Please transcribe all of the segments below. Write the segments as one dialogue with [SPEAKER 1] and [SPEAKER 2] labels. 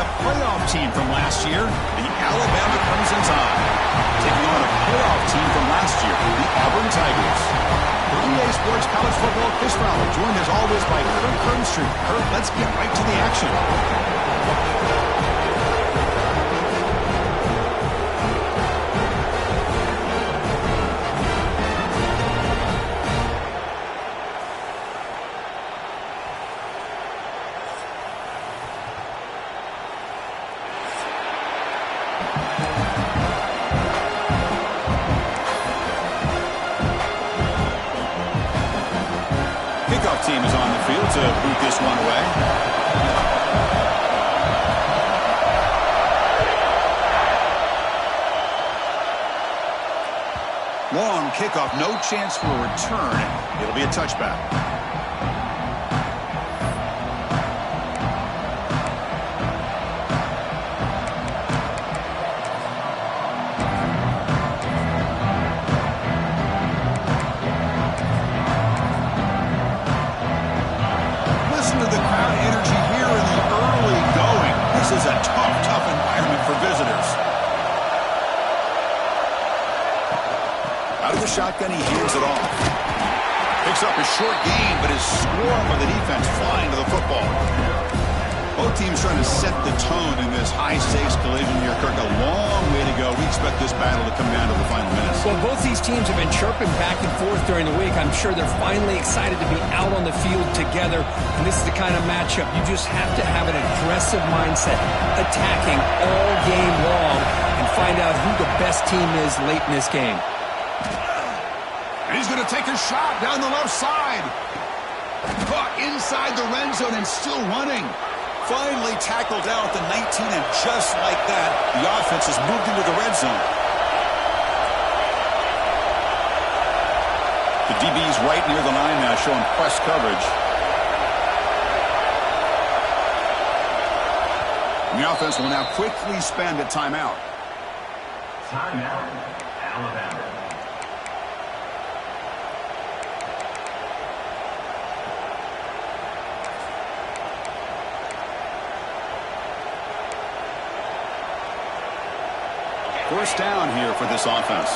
[SPEAKER 1] a playoff team from last year, the Alabama Crimson Tide. Taking on a playoff team from last year, the Auburn Tigers. For EA Sports College Football, Chris Fowler, joined as always by Kurt Kernstreet. Kurt, let's get right to the action. Kickoff team is on the field to boot this one away. Long kickoff, no chance for a return. It'll be a touchback. This is a tough environment for visitors. Out of the shotgun, he hears it off. Picks up a short gain, but his swarm of the defense flying to the football. Both teams trying to set the tone in this high-stakes collision here, Kirk. A long way to go. We expect this battle to come down to the final minutes.
[SPEAKER 2] Well, both these teams have been chirping back and forth during the week. I'm sure they're finally excited to be out on the field together. And this is the kind of matchup you just have to have an aggressive mindset, attacking all game long, and find out who the best team is late in this game.
[SPEAKER 1] And he's going to take a shot down the left side. Caught inside the red zone and still running. Finally tackled down at the 19, and just like that, the offense has moved into the red zone. The DB's right near the line now, showing press coverage. And the offense will now quickly spend a timeout.
[SPEAKER 3] Timeout, Alabama.
[SPEAKER 1] First down here for this offense.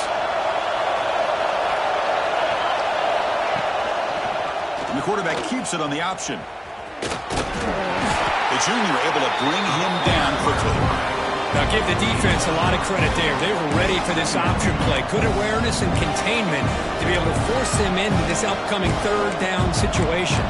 [SPEAKER 1] And the quarterback keeps it on the option. The junior able to bring him down quickly.
[SPEAKER 2] Now give the defense a lot of credit there. They were ready for this option play. Good awareness and containment to be able to force them into this upcoming third down situation.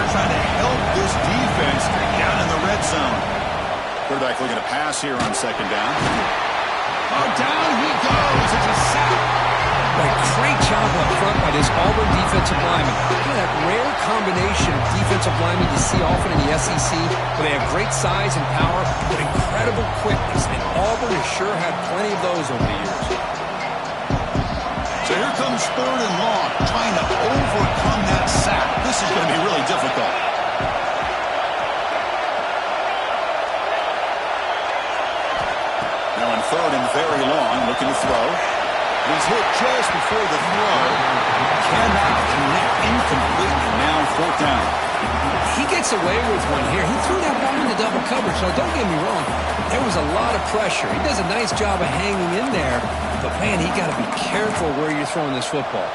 [SPEAKER 1] Trying to help this defense down in the red zone. Quarterback looking to pass here on second down. Oh, down he goes. It's a sack.
[SPEAKER 2] A great job up front by this Auburn defensive lineman. Look at that rare combination of defensive linemen you see often in the SEC, where they have great size and power, but incredible quickness. And Auburn has sure had plenty of those over the years.
[SPEAKER 1] So here comes third and long, trying to overcome that sack. This is going to be really difficult. Now in third and very long, looking to throw. He's hit just before the throw. Cannot connect, incomplete, and now fourth down.
[SPEAKER 2] He gets away with one here. He threw that ball into double coverage, so don't get me wrong. There was a lot of pressure. He does a nice job of hanging in there. But, man, you got to be careful where you're throwing this football.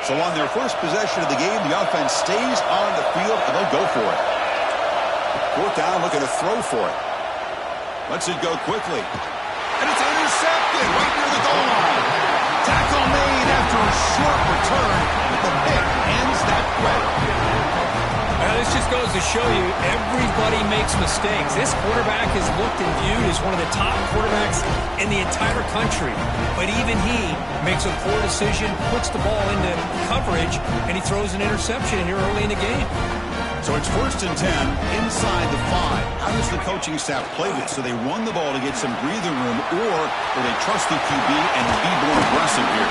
[SPEAKER 1] So on their first possession of the game, the offense stays on the field, and they'll go for it. Fourth down, looking to throw for it. Lets it go quickly. And it's intercepted right near the goal line. Tackle made after a short return. The pick ends that play.
[SPEAKER 2] Well, this just goes to show you everybody makes mistakes. This quarterback is looked and viewed as one of the top quarterbacks in the entire country. But even he makes a poor decision, puts the ball into coverage, and he throws an interception here early in the game.
[SPEAKER 1] So it's 1st and 10 inside the 5. How does the coaching staff play this? So they run the ball to get some breathing room, or will they trust the QB and be more aggressive here?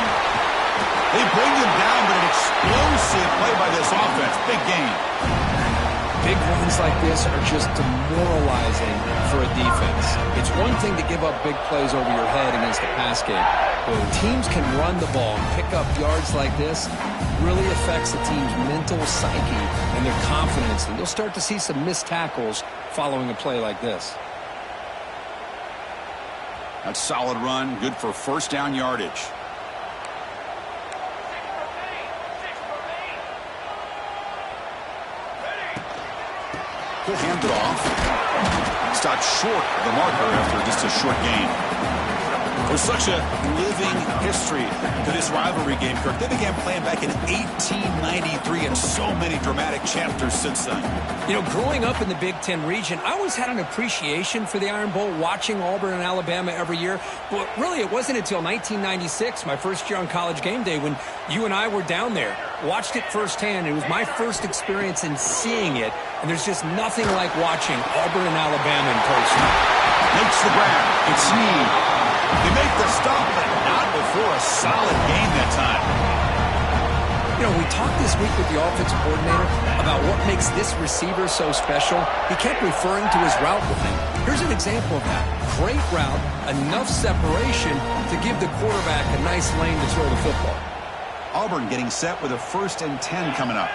[SPEAKER 1] They bring him down, but an explosive play by this offense. Big game.
[SPEAKER 2] Big runs like this are just demoralizing for one thing to give up big plays over your head against the pass game. But when teams can run the ball and pick up yards like this, really affects the team's mental psyche and their confidence. And you'll start to see some missed tackles following a play like this.
[SPEAKER 1] That's a solid run, good for first down yardage. He'll hand it off. Stopped short of the marker after just a short gain. There's such a living history to this rivalry game, Kirk. They began playing back in 1893 and so many dramatic chapters since then.
[SPEAKER 2] You know, growing up in the Big Ten region, I always had an appreciation for the Iron Bowl, watching Auburn and Alabama every year. But really, it wasn't until 1996, my first year on College Game Day, when you and I were down there. Watched it firsthand. It was my first experience in seeing it. And there's just nothing like watching Auburn and Alabama in person.
[SPEAKER 1] Makes the grab. It's Snead. They make the stop, but not before a solid gain that time.
[SPEAKER 2] You know, we talked this week with the offensive coordinator about what makes this receiver so special. He kept referring to his route running. Here's an example of that. Great route, enough separation to give the quarterback a nice lane to throw the football.
[SPEAKER 1] Auburn getting set with a 1st and 10 coming up.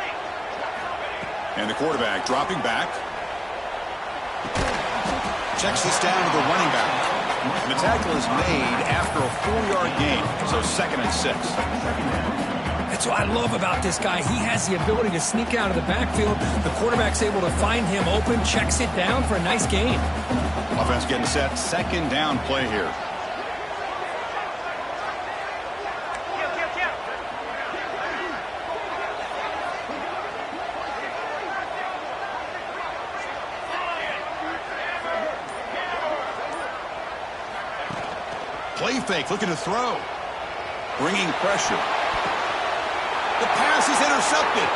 [SPEAKER 1] And the quarterback dropping back. Checks this down to the running back. And the tackle is made after a 4-yard gain, so 2nd and 6.
[SPEAKER 2] That's what I love about this guy. He has the ability to sneak out of the backfield. The quarterback's able to find him open, checks it down for a nice gain.
[SPEAKER 1] Offense getting set, 2nd down play here. Play fake, looking to throw. Bringing pressure. The pass is intercepted.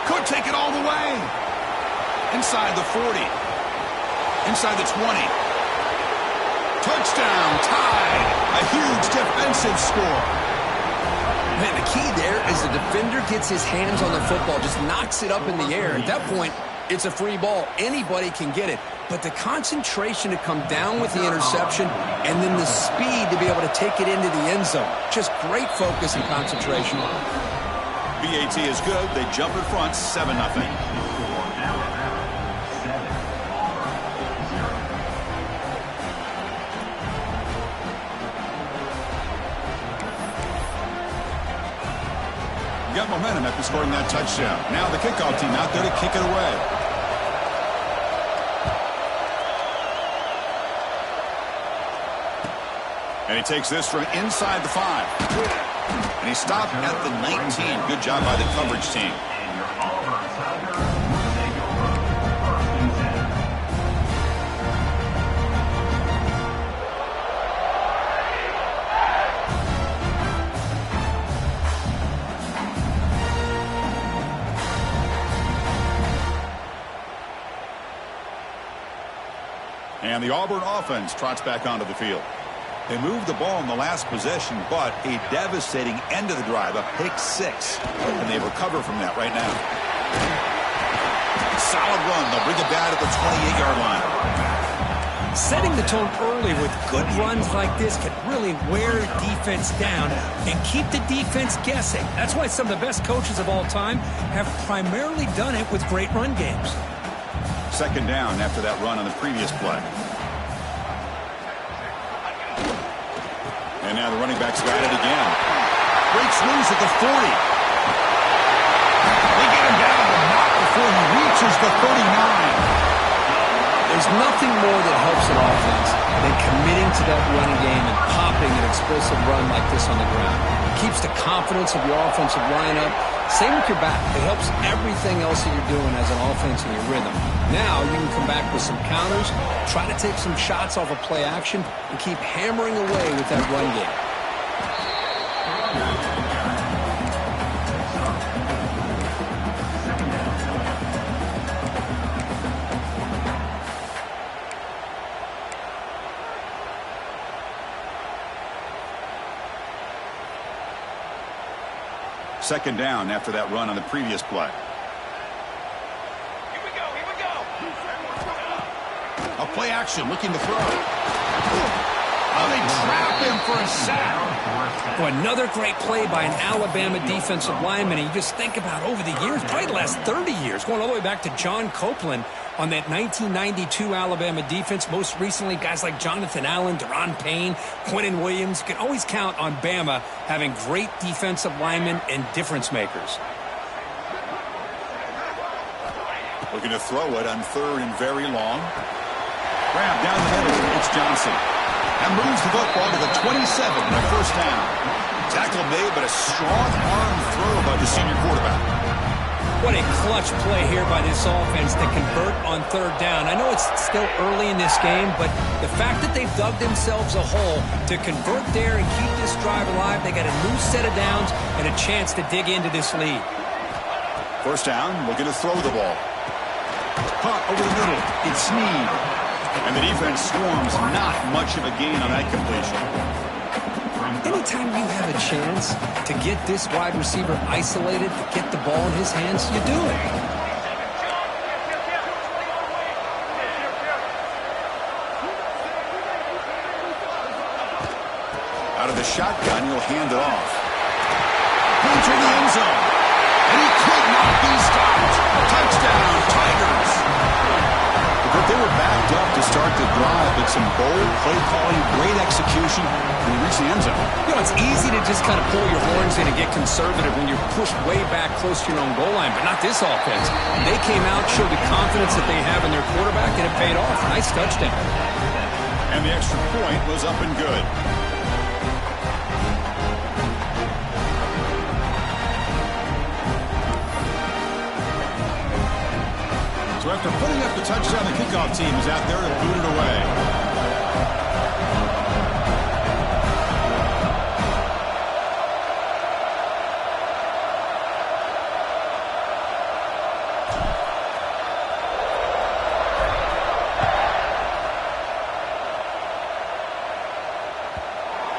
[SPEAKER 1] Could take it all the way. Inside the 40. Inside the 20. Touchdown, tied. A huge defensive score.
[SPEAKER 2] Man, the key there is the defender gets his hands on the football, just knocks it up in the air. At that point, it's a free ball. Anybody can get it. But the concentration to come down with the interception and then the speed to be able to take it into the end zone. Just great focus and concentration.
[SPEAKER 1] BAT is good. They jump in front, 7-0. Got momentum after scoring that touchdown. Now the kickoff team out there to kick it away. And he takes this from inside the 5. And he stopped at the 19. Good job by the coverage team. And the Auburn offense trots back onto the field. They moved the ball in the last possession, but a devastating end of the drive, a pick 6. And they recover from that right now. Solid run. They'll bring it down at the 28-yard line.
[SPEAKER 2] Setting the tone early with good runs like this can really wear defense down and keep the defense guessing. That's why some of the best coaches of all time have primarily done it with great run games.
[SPEAKER 1] 2nd down after that run on the previous play. And now the running back's got it again. Breaks loose at the 40. They get him down, but not before he reaches the 39.
[SPEAKER 2] There's nothing more that helps an offense than committing to that running game and popping an explosive run like this on the ground. It keeps the confidence of your offensive lineup. Same with your back. It helps everything else that you're doing as an offense in your rhythm. Now you can come back with some counters, try to take some shots off of play action, and keep hammering away with that run game.
[SPEAKER 1] 2nd down after that run on the previous play. A Play action, looking to throw. Oh, they trap him for a sack.
[SPEAKER 2] Boy, another great play by an Alabama defensive lineman. And you just think about over the years, probably the last 30 years, going all the way back to John Copeland on that 1992 Alabama defense. Most recently, guys like Jonathan Allen, Deron Payne, Quinnen Williams. You can always count on Bama having great defensive linemen and difference makers.
[SPEAKER 1] Looking to throw it on third and very long. Grab down the middle. It's Johnson. And moves the football to the 27 and a first down. Tackle made, but a strong arm throw by the senior quarterback.
[SPEAKER 2] What a clutch play here by this offense to convert on third down. I know it's still early in this game, but the fact that they've dug themselves a hole to convert there and keep this drive alive, they got a new set of downs and a chance to dig into this lead.
[SPEAKER 1] First down, looking to throw the ball. Caught over the middle. It's Snead. And the defense swarms, not much of a gain on that completion.
[SPEAKER 2] Anytime you have a chance to get this wide receiver isolated, to get the ball in his hands, you do it.
[SPEAKER 1] Out of the shotgun, he'll hand it off. Into the end zone. And he could not be stopped. Touchdown, Tigers. But they were backed up to start the drive, but some bold play calling, great execution, and they reached the end zone.
[SPEAKER 2] You know, it's easy to just kind of pull your horns in and get conservative when you're pushed way back close to your own goal line, but not this offense. They came out, showed the confidence that they have in their quarterback, and it paid off. Nice touchdown.
[SPEAKER 1] And the extra point was up and good. So after putting up the touchdown, the kickoff team is out there to boot it away.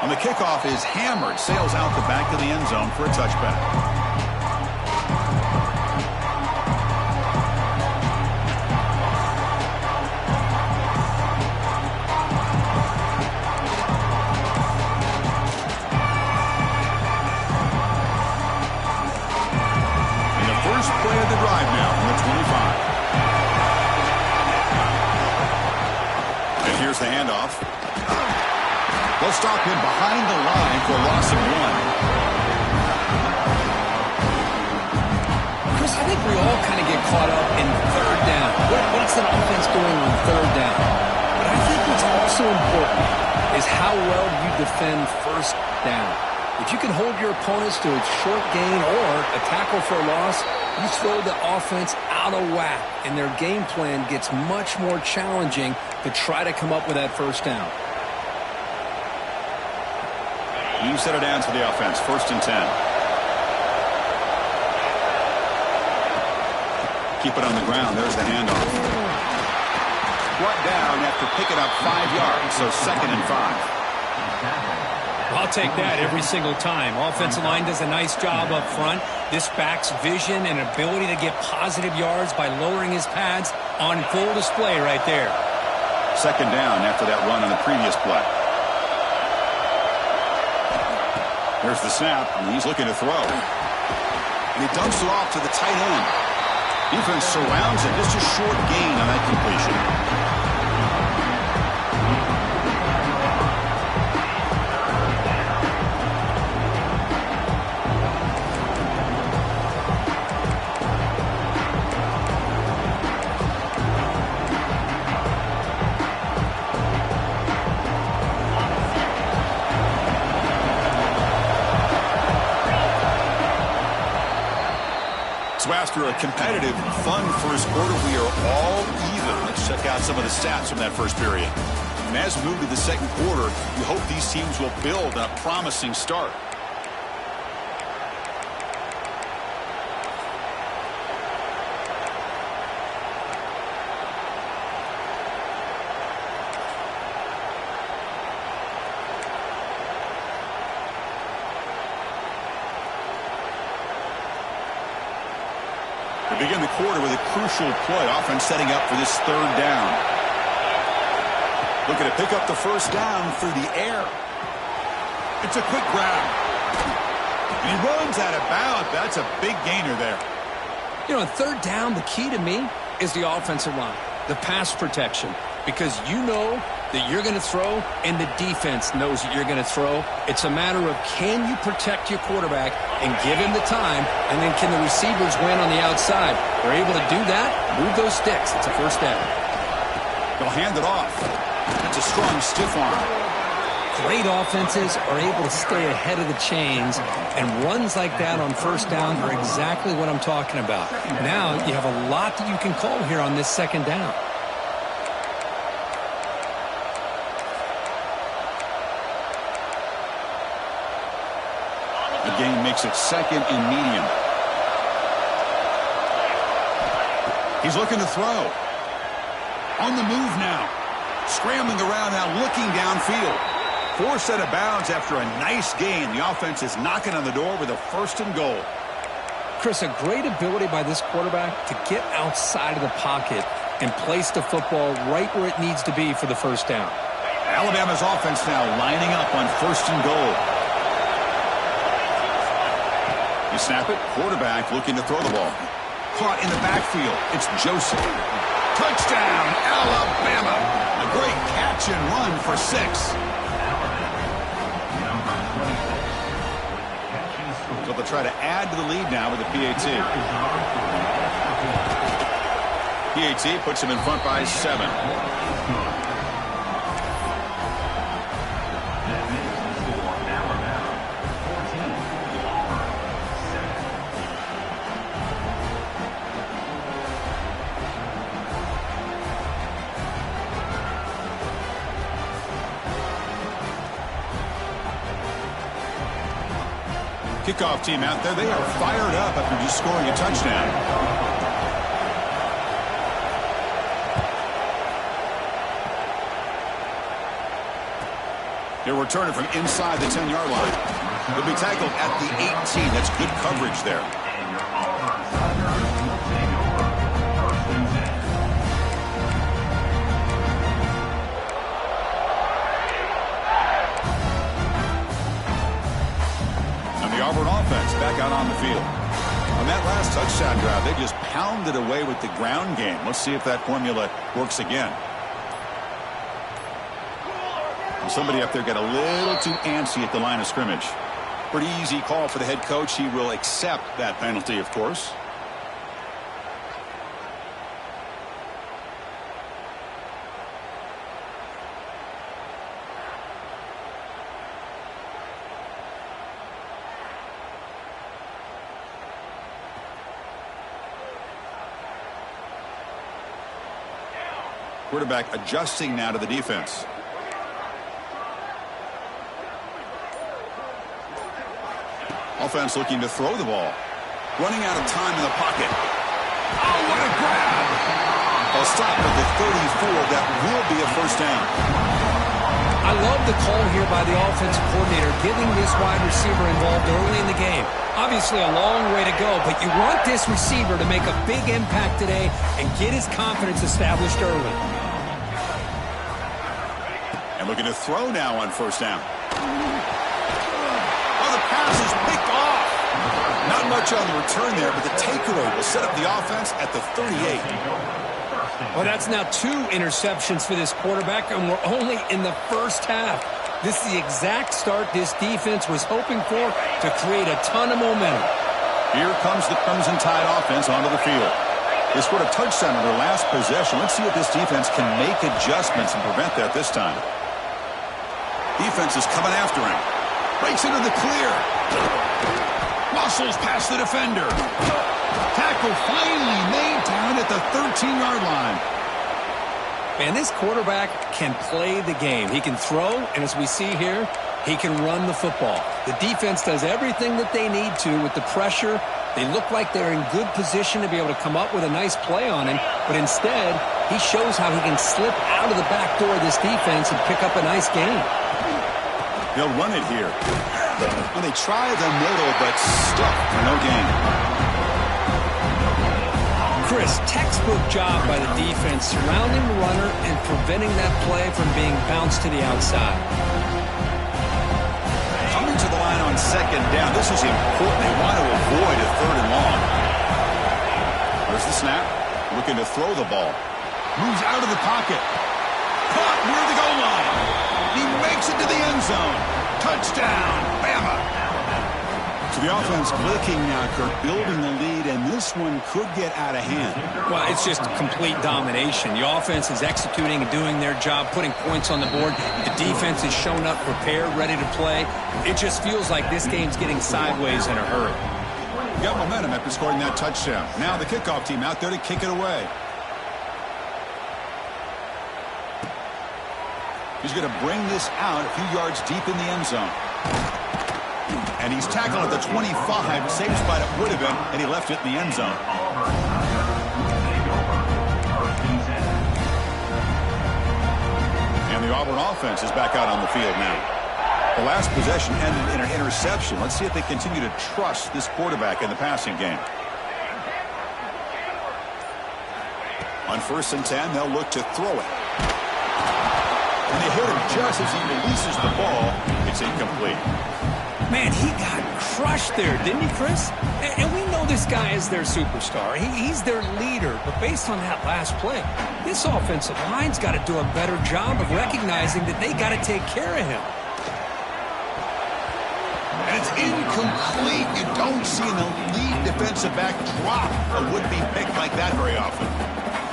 [SPEAKER 1] On the kickoff is hammered, sails out the back of the end zone for a touchback. The handoff. They'll stop him behind the line for a loss of 1.
[SPEAKER 2] Chris, I think we all kind of get caught up in third down. What's an offense doing on third down? But I think what's also important is how well you defend first down. If you can hold your opponents to a short gain or a tackle for a loss, you throw the offense out of whack, and their game plan gets much more challenging to try to come up with that first down.
[SPEAKER 1] You set it down to the offense, 1st and 10. Keep it on the ground. There's the handoff. Brought down after picking up 5 yards, so 2nd and 5.
[SPEAKER 2] I'll take that every single time. Offensive line does a nice job up front. This back's vision and ability to get positive yards by lowering his pads on full display right there.
[SPEAKER 1] 2nd down after that run on the previous play. There's the snap, and he's looking to throw. And he dumps it off to the tight end. Defense surrounds it. Just a short gain on that completion. After a competitive, fun first quarter, we are all even. Let's check out some of the stats from that first period. And as we move to the second quarter, we hope these teams will build on a promising start. Begin the quarter with a crucial play, offense setting up for this 3rd down. Looking to pick up the first down through the air. It's a quick grab. And he runs out of bounds. That's a big gainer there.
[SPEAKER 2] You know, on third down, the key to me is the offensive line, the pass protection, because you know that you're going to throw and the defense knows that you're going to throw. It's a matter of can you protect your quarterback and give him the time, and then can the receivers win on the outside? They're able to do that, move those sticks. It's a first down.
[SPEAKER 1] They'll hand it off. That's a strong stiff arm.
[SPEAKER 2] Great offenses are able to stay ahead of the chains, and runs like that on first down are exactly what I'm talking about. Now you have a lot that you can call here on this second down.
[SPEAKER 1] The gain makes it second and medium. He's looking to throw. On the move now. Scrambling around now, looking downfield. Forced out of bounds after a nice gain. The offense is knocking on the door with a first and goal.
[SPEAKER 2] Chris, a great ability by this quarterback to get outside of the pocket and place the football right where it needs to be for the first down.
[SPEAKER 1] Alabama's offense now lining up on first and goal. You snap it. Quarterback looking to throw the ball. Caught in the backfield. It's Joseph. Touchdown, Alabama. A great catch and run for 6. So they'll try to add to the lead now with the PAT. PAT puts him in front by 7. Kickoff team out there. They are fired up after just scoring a touchdown. They're returning from inside the 10-yard line. They'll be tackled at the 18. That's good coverage there. Auburn offense back out on the field. On that last touchdown drive, they just pounded away with the ground game. Let's see if that formula works again. And somebody up there got a little too antsy at the line of scrimmage. Pretty easy call for the head coach. He will accept that penalty, of course. Quarterback adjusting now to the defense. Offense looking to throw the ball. Running out of time in the pocket. Oh, what a grab! A stop at the 34. That will be a first down.
[SPEAKER 2] I love the call here by the offensive coordinator, getting this wide receiver involved early in the game. Obviously a long way to go, but you want this receiver to make a big impact today and get his confidence established early.
[SPEAKER 1] And looking to throw now on first down. Oh, the pass is picked off. Not much on the return there, but the takeaway will set up the offense at the 38.
[SPEAKER 2] Well, that's now 2 interceptions for this quarterback, and we're only in the first half. This is the exact start this defense was hoping for to create a ton of momentum.
[SPEAKER 1] Here comes the Crimson Tide offense onto the field. They scored a touchdown in their last possession. Let's see if this defense can make adjustments and prevent that this time. Defense is coming after him. Breaks into the clear. Muscles past the defender. Tackle finally made down at the 13-yard line.
[SPEAKER 2] Man, this quarterback can play the game. He can throw, and as we see here, he can run the football. The defense does everything that they need to with the pressure. They look like they're in good position to be able to come up with a nice play on him, but instead, he shows how he can slip out of the back door of this defense and pick up a nice gain.
[SPEAKER 1] They'll run it here. And they try the middle, but stuck for no gain.
[SPEAKER 2] Chris, textbook job by the defense surrounding the runner and preventing that play from being bounced to the outside.
[SPEAKER 1] Coming to the line on second down. This is important. They want to avoid a third and long. There's the snap. Looking to throw the ball. Moves out of the pocket. Caught near the goal line. He makes it to the end zone. Touchdown, Bama. So the offense clicking now, Kirk, building the lead, and this one could get out of hand.
[SPEAKER 2] Well, it's just complete domination. The offense is executing and doing their job, putting points on the board. The defense is shown up, prepared, ready to play. It just feels like this game's getting sideways in a hurry.
[SPEAKER 1] Got momentum after scoring that touchdown. Now the kickoff team out there to kick it away. He's going to bring this out a few yards deep in the end zone. And he's tackled at the 25. Same spot it would have been, and he left it in the end zone. And the Auburn offense is back out on the field now. The last possession ended in an interception. Let's see if they continue to trust this quarterback in the passing game. On 1st and 10, they'll look to throw it. And they hit him just as he releases the ball. It's incomplete.
[SPEAKER 2] Man, he got crushed there, didn't he, Chris? And we know this guy is their superstar. He's their leader. But based on that last play, this offensive line's got to do a better job of recognizing that they got to take care of him.
[SPEAKER 1] And it's incomplete. You don't see an elite defensive back drop a would-be pick like that very often.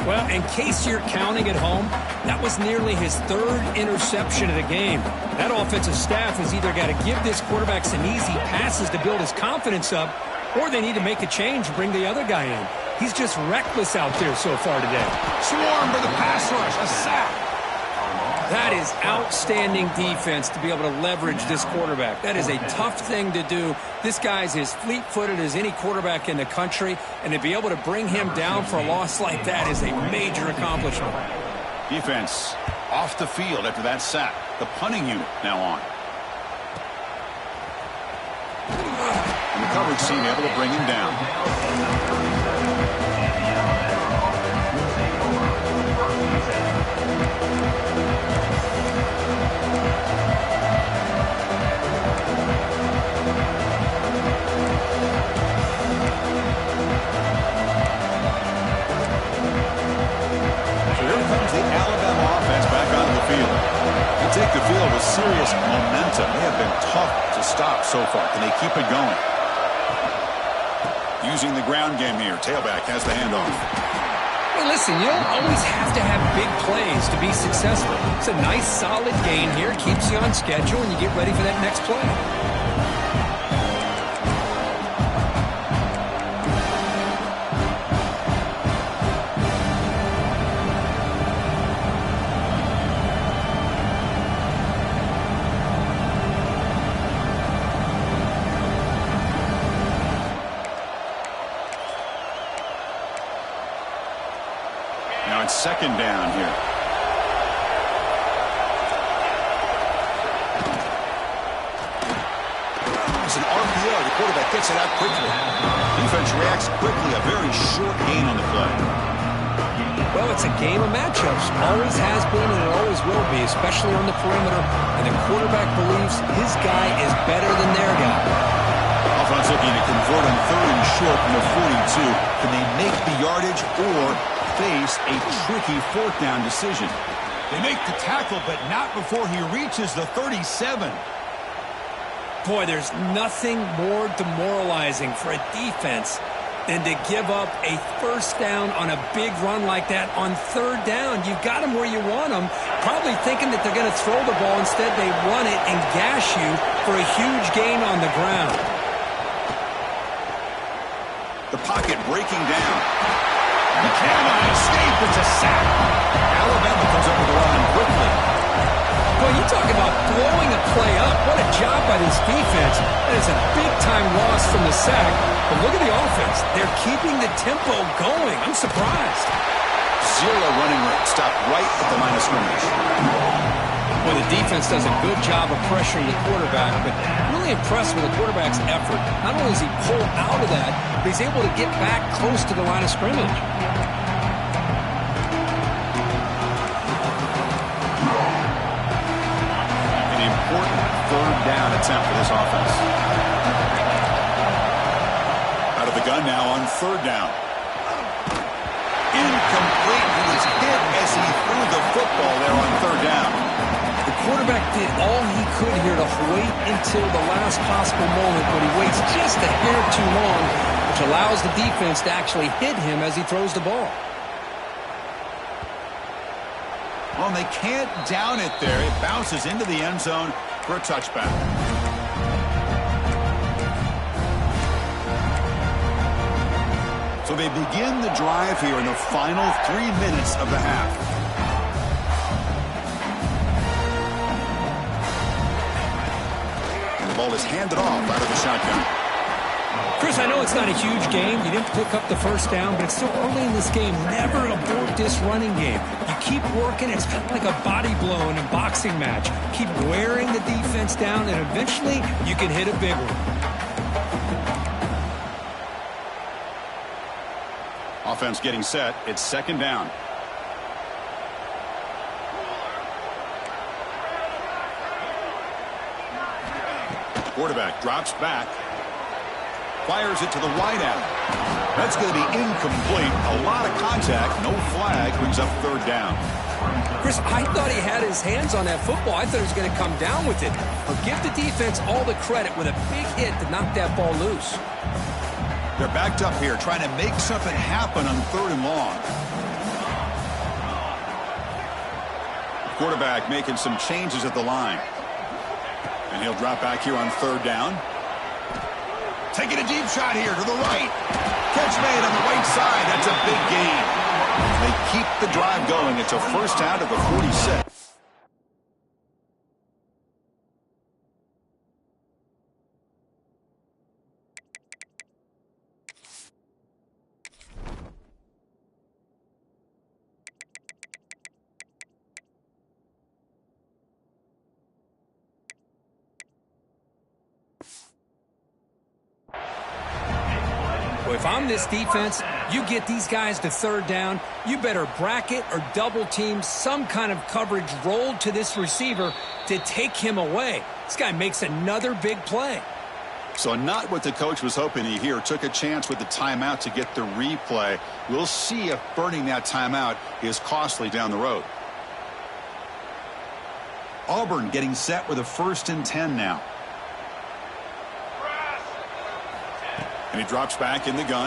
[SPEAKER 2] Well, in case you're counting at home, that was nearly his 3rd interception of the game. That offensive staff has either got to give this quarterback some easy passes to build his confidence up, or they need to make a change and bring the other guy in. He's just reckless out there so far today.
[SPEAKER 1] Swarm for the pass rush, a sack.
[SPEAKER 2] That is outstanding defense to be able to leverage this quarterback. That is a tough thing to do. This guy's as fleet-footed as any quarterback in the country, and to be able to bring him down for a loss like that is a major accomplishment.
[SPEAKER 1] Defense off the field after that sack. The punting unit now on. And the coverage team able to bring him down. Take the field with serious momentum. They have been tough to stop so far. Can they keep it going? Using the ground game here. Tailback has the handoff.
[SPEAKER 2] Hey, listen, you don't always have to have big plays to be successful. It's a nice, solid gain here. Keeps you on schedule, and you get ready for that next play.
[SPEAKER 1] Now it's 2nd down here. It's an RPO. The quarterback gets it out quickly. Defense reacts quickly. A very short gain on the play.
[SPEAKER 2] Well, it's a game of matchups. Always has been and it always will be, especially on the perimeter. And the quarterback believes his guy is better than their guy.
[SPEAKER 1] Offense looking to convert on 3rd and short from the 42. Can they make the yardage or face a tricky 4th down decision? They make the tackle, but not before he reaches the 37.
[SPEAKER 2] Boy, there's nothing more demoralizing for a defense than to give up a 1st down on a big run like that on 3rd down. You've got them where you want them, probably thinking that they're going to throw the ball. Instead, they run it and gash you for a huge gain on the ground.
[SPEAKER 1] The pocket breaking down. He cannot escape. It's a sack. Alabama comes up with the line quickly.
[SPEAKER 2] Boy, you talk about blowing a play up. What a job by this defense. That is a big-time loss from the sack. But look at the offense. They're keeping the tempo going. I'm surprised.
[SPEAKER 1] 0 running room. Stopped right at the line of scrimmage.
[SPEAKER 2] Well, the The defense does a good job of pressuring the quarterback, but really impressed with the quarterback's effort. Not only does he pull out of that, but he's able to get back close to the line of scrimmage.
[SPEAKER 1] An important third down attempt for this offense. Out of the gun now on third down. Incomplete. He was hit as he threw the football there on third down.
[SPEAKER 2] The quarterback did all he could here to wait until the last possible moment, but he waits just a hair too long, which allows the defense to actually hit him as he throws the ball.
[SPEAKER 1] Well, they can't down it there. It bounces into the end zone for a touchback. So they begin the drive here in the final 3 minutes of the half. And the ball is handed off out of the shotgun.
[SPEAKER 2] Chris, I know it's not a huge game. You didn't pick up the first down, but it's still early in this game. Never abort this running game. You keep working. It's kind of like a body blow in a boxing match. Keep wearing the defense down, and eventually you can hit a big one.
[SPEAKER 1] Offense getting set. It's second down. Quarterback drops back. Fires it to the wideout. That's going to be incomplete. A lot of contact. No flag. Brings up third down.
[SPEAKER 2] Chris, I thought he had his hands on that football. I thought he was going to come down with it. But give the defense all the credit with a big hit to knock that ball loose.
[SPEAKER 1] They're backed up here trying to make something happen on third and long. Quarterback making some changes at the line. And he'll drop back here on third down. Taking a deep shot here to the right. Catch made on the right side. That's a big gain. They keep the drive going. It's a first down to the 46.
[SPEAKER 2] If I'm this defense, you get these guys to third down, you better bracket or double team some kind of coverage rolled to this receiver to take him away. This guy makes another big play.
[SPEAKER 1] So not what the coach was hoping to hear. Took a chance with the timeout to get the replay. We'll see if burning that timeout is costly down the road. Auburn getting set with a 1st and 10 now. And he drops back in the gun.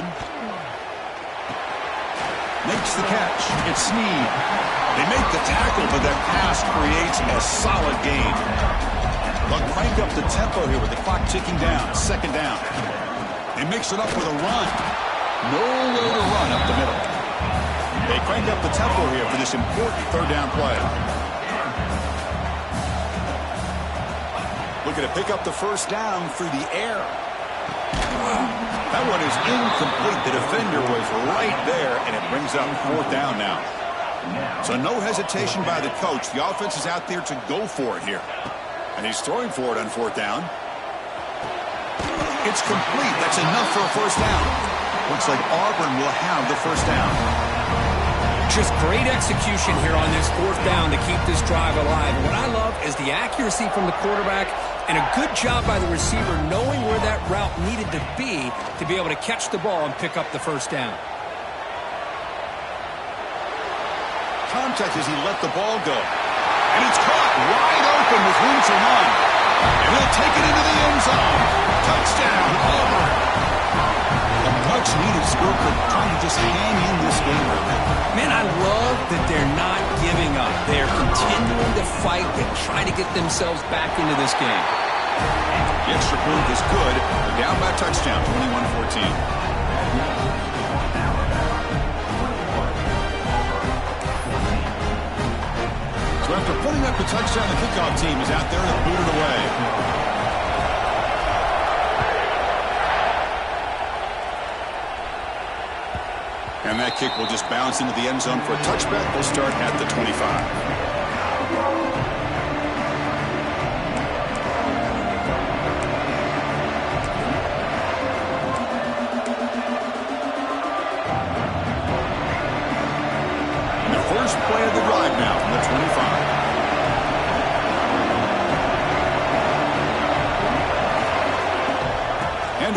[SPEAKER 1] Makes the catch. It's Snead. They make the tackle, but that pass creates a solid gain. They'll crank up the tempo here with the clock ticking down. Second down. They mix it up with a run. Nowhere to run up the middle. They crank up the tempo here for this important third down play. Looking to pick up the first down through the air. That one is incomplete. The defender was right there, and it brings up fourth down now. So no hesitation by the coach. The offense is out there to go for it here. And he's throwing for it on fourth down. It's complete. That's enough for a first down. Looks like Auburn will have the first down.
[SPEAKER 2] Just great execution here on this fourth down to keep this drive alive. And what I love is the accuracy from the quarterback and a good job by the receiver knowing where that route needed to be able to catch the ball and pick up the first down.
[SPEAKER 1] Contact as he let the ball go. And it's caught wide open with room to run. And he'll take it into the end zone. Touchdown, Auburn. A much-needed score for trying to just hang in this game right now.
[SPEAKER 2] Man, I love that they're not giving up. They're continuing to fight and try to get themselves back into this game.
[SPEAKER 1] The extra point is good. They're down by a touchdown, 21-14. So after putting up the touchdown, the kickoff team is out there to boot it away. And that kick will just bounce into the end zone for a touchback. We'll start at the 25.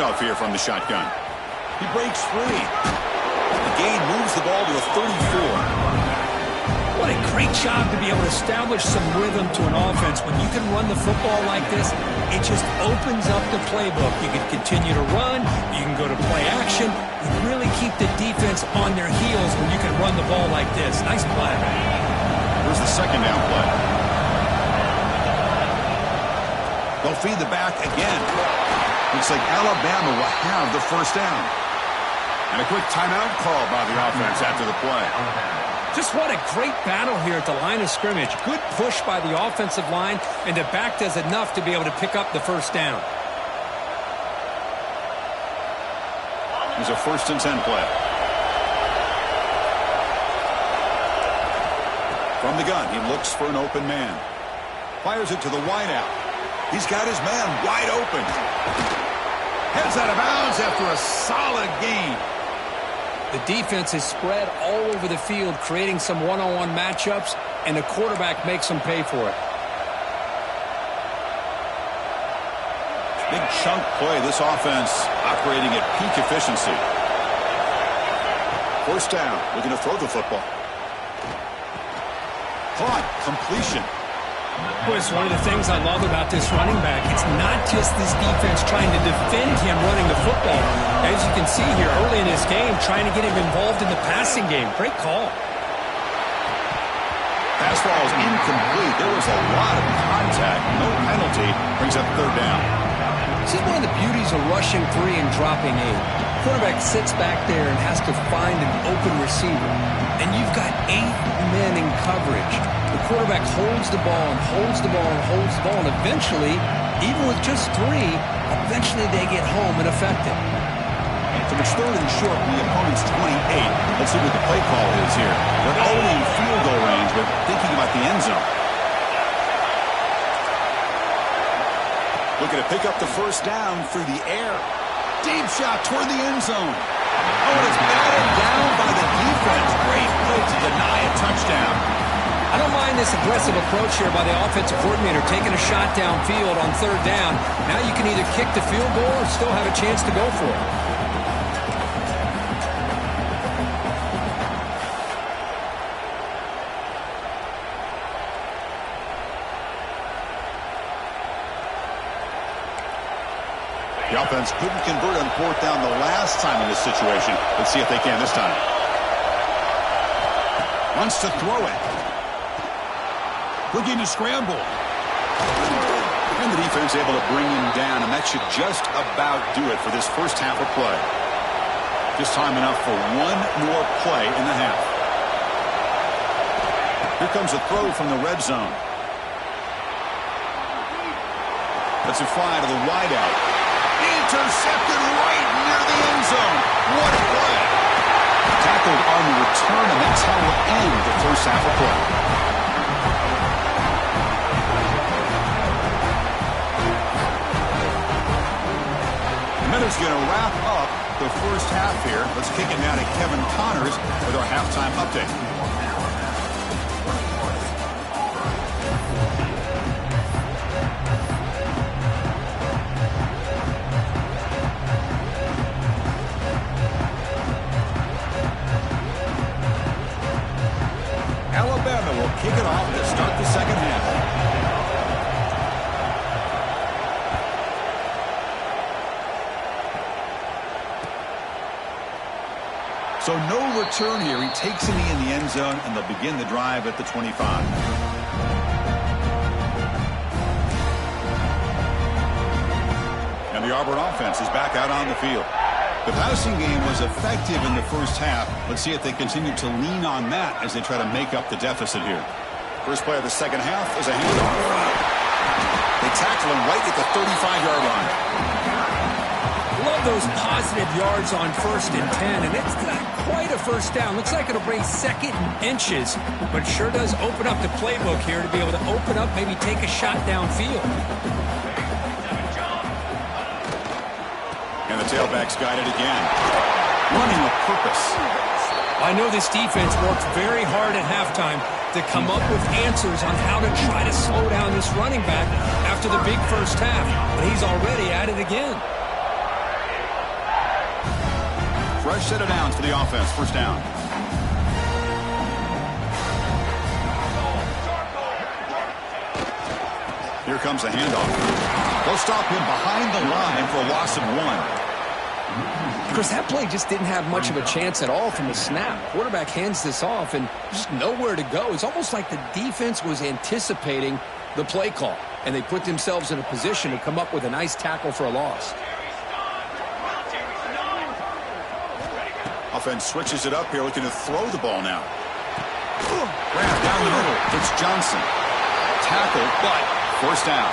[SPEAKER 1] handoff here from the shotgun. He breaks free. The gain moves the ball to the 34.
[SPEAKER 2] What a great job to be able to establish some rhythm to an offense. When you can run the football like this, it just opens up the playbook. You can continue to run. You can go to play action. You really keep the defense on their heels when you can run the ball like this. Nice play.
[SPEAKER 1] Here's the second down play. They'll feed the back again. Looks like Alabama will have the first down. And a quick timeout call by the offense after the play.
[SPEAKER 2] Just what a great battle here at the line of scrimmage. Good push by the offensive line, and the back does enough to be able to pick up the first down.
[SPEAKER 1] Here's a 1st and 10 play. From the gun, he looks for an open man. Fires it to the wideout. He's got his man wide open. Heads out of bounds after a solid gain.
[SPEAKER 2] The defense is spread all over the field, creating some one-on-one matchups, and the quarterback makes them pay for it.
[SPEAKER 1] Big chunk play. This offense operating at peak efficiency. 1st down. Looking to throw the football. Caught. Completion.
[SPEAKER 2] Boy, it's one of the things I love about this running back. It's not just this defense trying to defend him running the football. As you can see here early in this game, trying to get him involved in the passing game. Great call.
[SPEAKER 1] Pass ball is incomplete. There was a lot of contact. No penalty. Brings up 3rd down.
[SPEAKER 2] This is one of the beauties of rushing 3 and dropping 8. Quarterback sits back there and has to find an open receiver. And you've got 8 men in coverage. The quarterback holds the ball and holds the ball and holds the ball. And eventually, even with just 3, eventually they get home and affect it.
[SPEAKER 1] So it's 3rd and short from the opponent's 28. Let's see what the play call is here. They're only in field goal range, but thinking about the end zone. Looking to pick up the first down through the air. Deep shot toward the end zone. Oh, and it's batted down by the defense. Great play to deny a touchdown.
[SPEAKER 2] I don't mind this aggressive approach here by the offensive coordinator, taking a shot downfield on 3rd down. Now you can either kick the field goal or still have a chance to go for it.
[SPEAKER 1] The offense couldn't convert on 4th down the last time in this situation. Let's see if they can this time. Wants to throw it. Looking to scramble. And the defense able to bring him down, and that should just about do it for this first half of play. Just time enough for one more play in the half. Here comes a throw from the red zone. That's a fly to the wideout. Intercepted right near the end zone. What a play. Tackled on the return, and that's how we'll end the first half of play. And that is going to wrap up the first half here. Let's kick it now to Kevin Connors with our halftime update. Alabama will kick it off to start the second half. So no return here. He takes a knee in the end zone, and they'll begin the drive at the 25. And the Auburn offense is back out on the field. The passing game was effective in the first half. Let's see if they continue to lean on that as they try to make up the deficit here. First play of the second half is a handoff. They tackle him right at the 35-yard line.
[SPEAKER 2] Love those positive yards on 1st and 10, and it's not quite a first down. Looks like it'll bring 2nd and inches, but sure does open up the playbook here to be able to open up, maybe take a shot downfield.
[SPEAKER 1] And the tailback's got it again. Running with purpose.
[SPEAKER 2] I know this defense worked very hard at halftime to come up with answers on how to try to slow down this running back after the big first half, but he's already at it again.
[SPEAKER 1] Fresh set of downs for the offense. First down. Here comes the handoff. They'll stop him behind the line for a loss of 1.
[SPEAKER 2] Chris, that play just didn't have much of a chance at all from the snap. Quarterback hands this off and just nowhere to go. It's almost like the defense was anticipating the play call, and they put themselves in a position to come up with a nice tackle for a loss.
[SPEAKER 1] Offense switches it up here, looking to throw the ball now. Grab down the middle. It's Johnson. Tackled, but first down.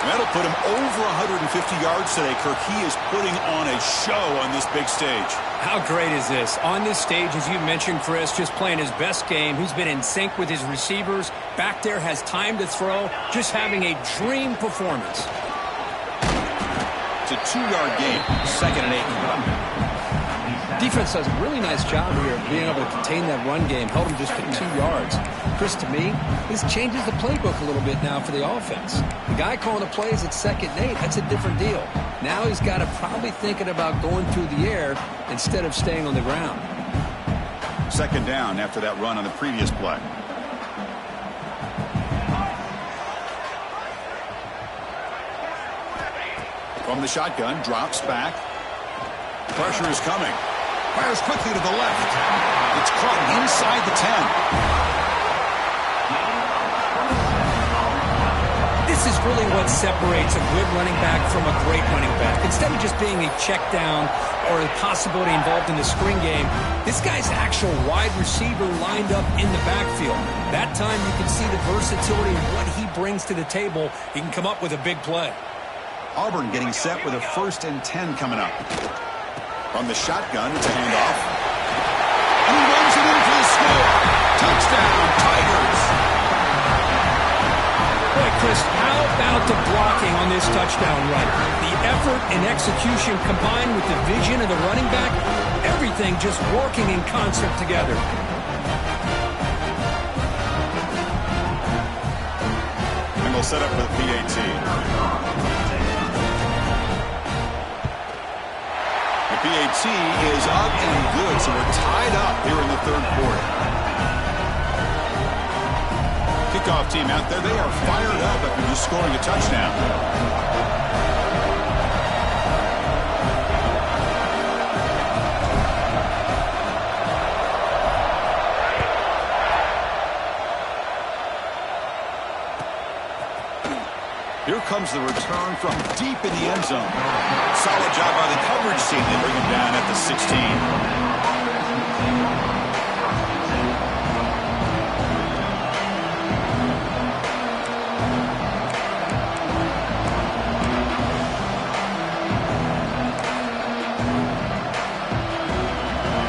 [SPEAKER 1] That'll put him over 150 yards today, Kirk. He is putting on a show on this big stage.
[SPEAKER 2] How great is this? On this stage, as you mentioned, Chris, just playing his best game. He's been in sync with his receivers. Back there, has time to throw. Just having a dream performance.
[SPEAKER 1] It's a 2-yard gain. 2nd and 8.
[SPEAKER 2] Defense does a really nice job here of being able to contain that run game. Held him just for 2 yards. Chris, to me, this changes the playbook a little bit now for the offense. The guy calling the plays at 2nd and 8, that's a different deal. Now he's got to probably thinking about going through the air instead of staying on the ground.
[SPEAKER 1] 2nd down after that run on the previous play. From the shotgun, drops back. Pressure is coming. Fires quickly to the left. It's caught inside the 10.
[SPEAKER 2] This is really what separates a good running back from a great running back. Instead of just being a check down or a possibility involved in the screen game, this guy's actual wide receiver lined up in the backfield. That time you can see the versatility of what he brings to the table. He can come up with a big play.
[SPEAKER 1] Auburn getting set with a 1st and 10 coming up. From the shotgun, it's a handoff. And he runs it in for the score. Touchdown, Tigers.
[SPEAKER 2] Boy, Chris, how about the blocking on this touchdown run? The effort and execution combined with the vision of the running back, everything just working in concert together.
[SPEAKER 1] And they'll set up with PAT. The PAT is up and good, so we're tied up here in the 3rd quarter. Kickoff team out there, they are fired up after just scoring a touchdown. Here comes the return from deep in the end zone. Solid job by the coverage team. They bring him down at the 16.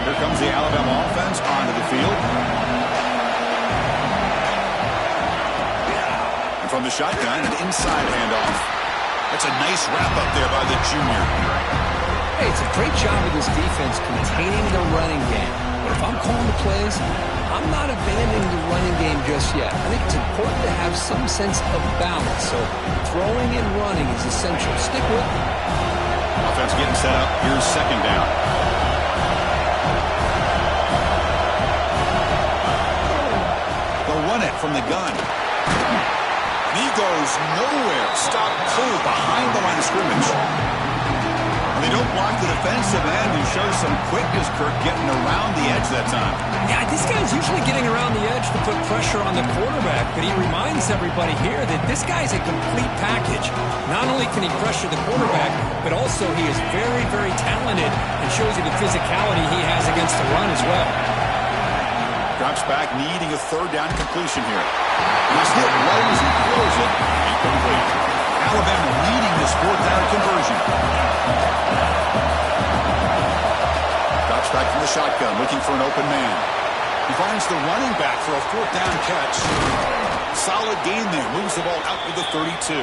[SPEAKER 1] Here comes the Alabama offense onto the field. From the shotgun, an inside handoff. That's a nice wrap up there by the junior.
[SPEAKER 2] Hey, it's a great job of this defense containing the running game. But if I'm calling the plays, I'm not abandoning the running game just yet. I think it's important to have some sense of balance. So throwing and running is essential. Stick with it.
[SPEAKER 1] Offense getting set up. Here's 2nd down. They'll run it from the gun. He goes nowhere. Stop cold behind the line of scrimmage. And they don't block the defensive end, who shows some quickness, Kirk, getting around the edge that time.
[SPEAKER 2] Yeah, this guy's usually getting around the edge to put pressure on the quarterback, but he reminds everybody here that this guy's a complete package. Not only can he pressure the quarterback, but also he is very, very talented and shows you the physicality he has against the run as well.
[SPEAKER 1] Drops back, needing a 3rd down completion here. And he's hit right as he throws it. Incomplete. Alabama leading this 4th down conversion. Drops back from the shotgun, looking for an open man. He finds the running back for a 4th down catch. Solid gain there. Moves the ball out to the 32.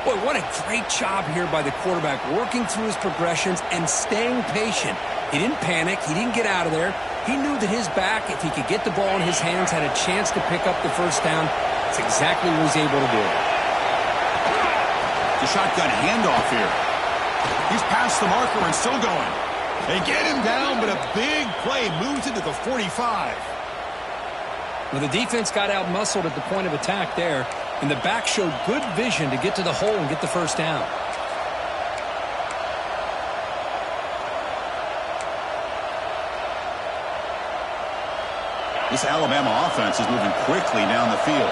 [SPEAKER 2] Boy, what a great job here by the quarterback, working through his progressions and staying patient. He didn't panic. He didn't get out of there. He knew that his back, if he could get the ball in his hands, had a chance to pick up the 1st down. That's exactly what he was able to do.
[SPEAKER 1] The shotgun handoff here. He's past the marker and still going. They get him down, but a big play moves into the 45.
[SPEAKER 2] Well, the defense got out-muscled at the point of attack there, and the back showed good vision to get to the hole and get the first down.
[SPEAKER 1] This Alabama offense is moving quickly down the field.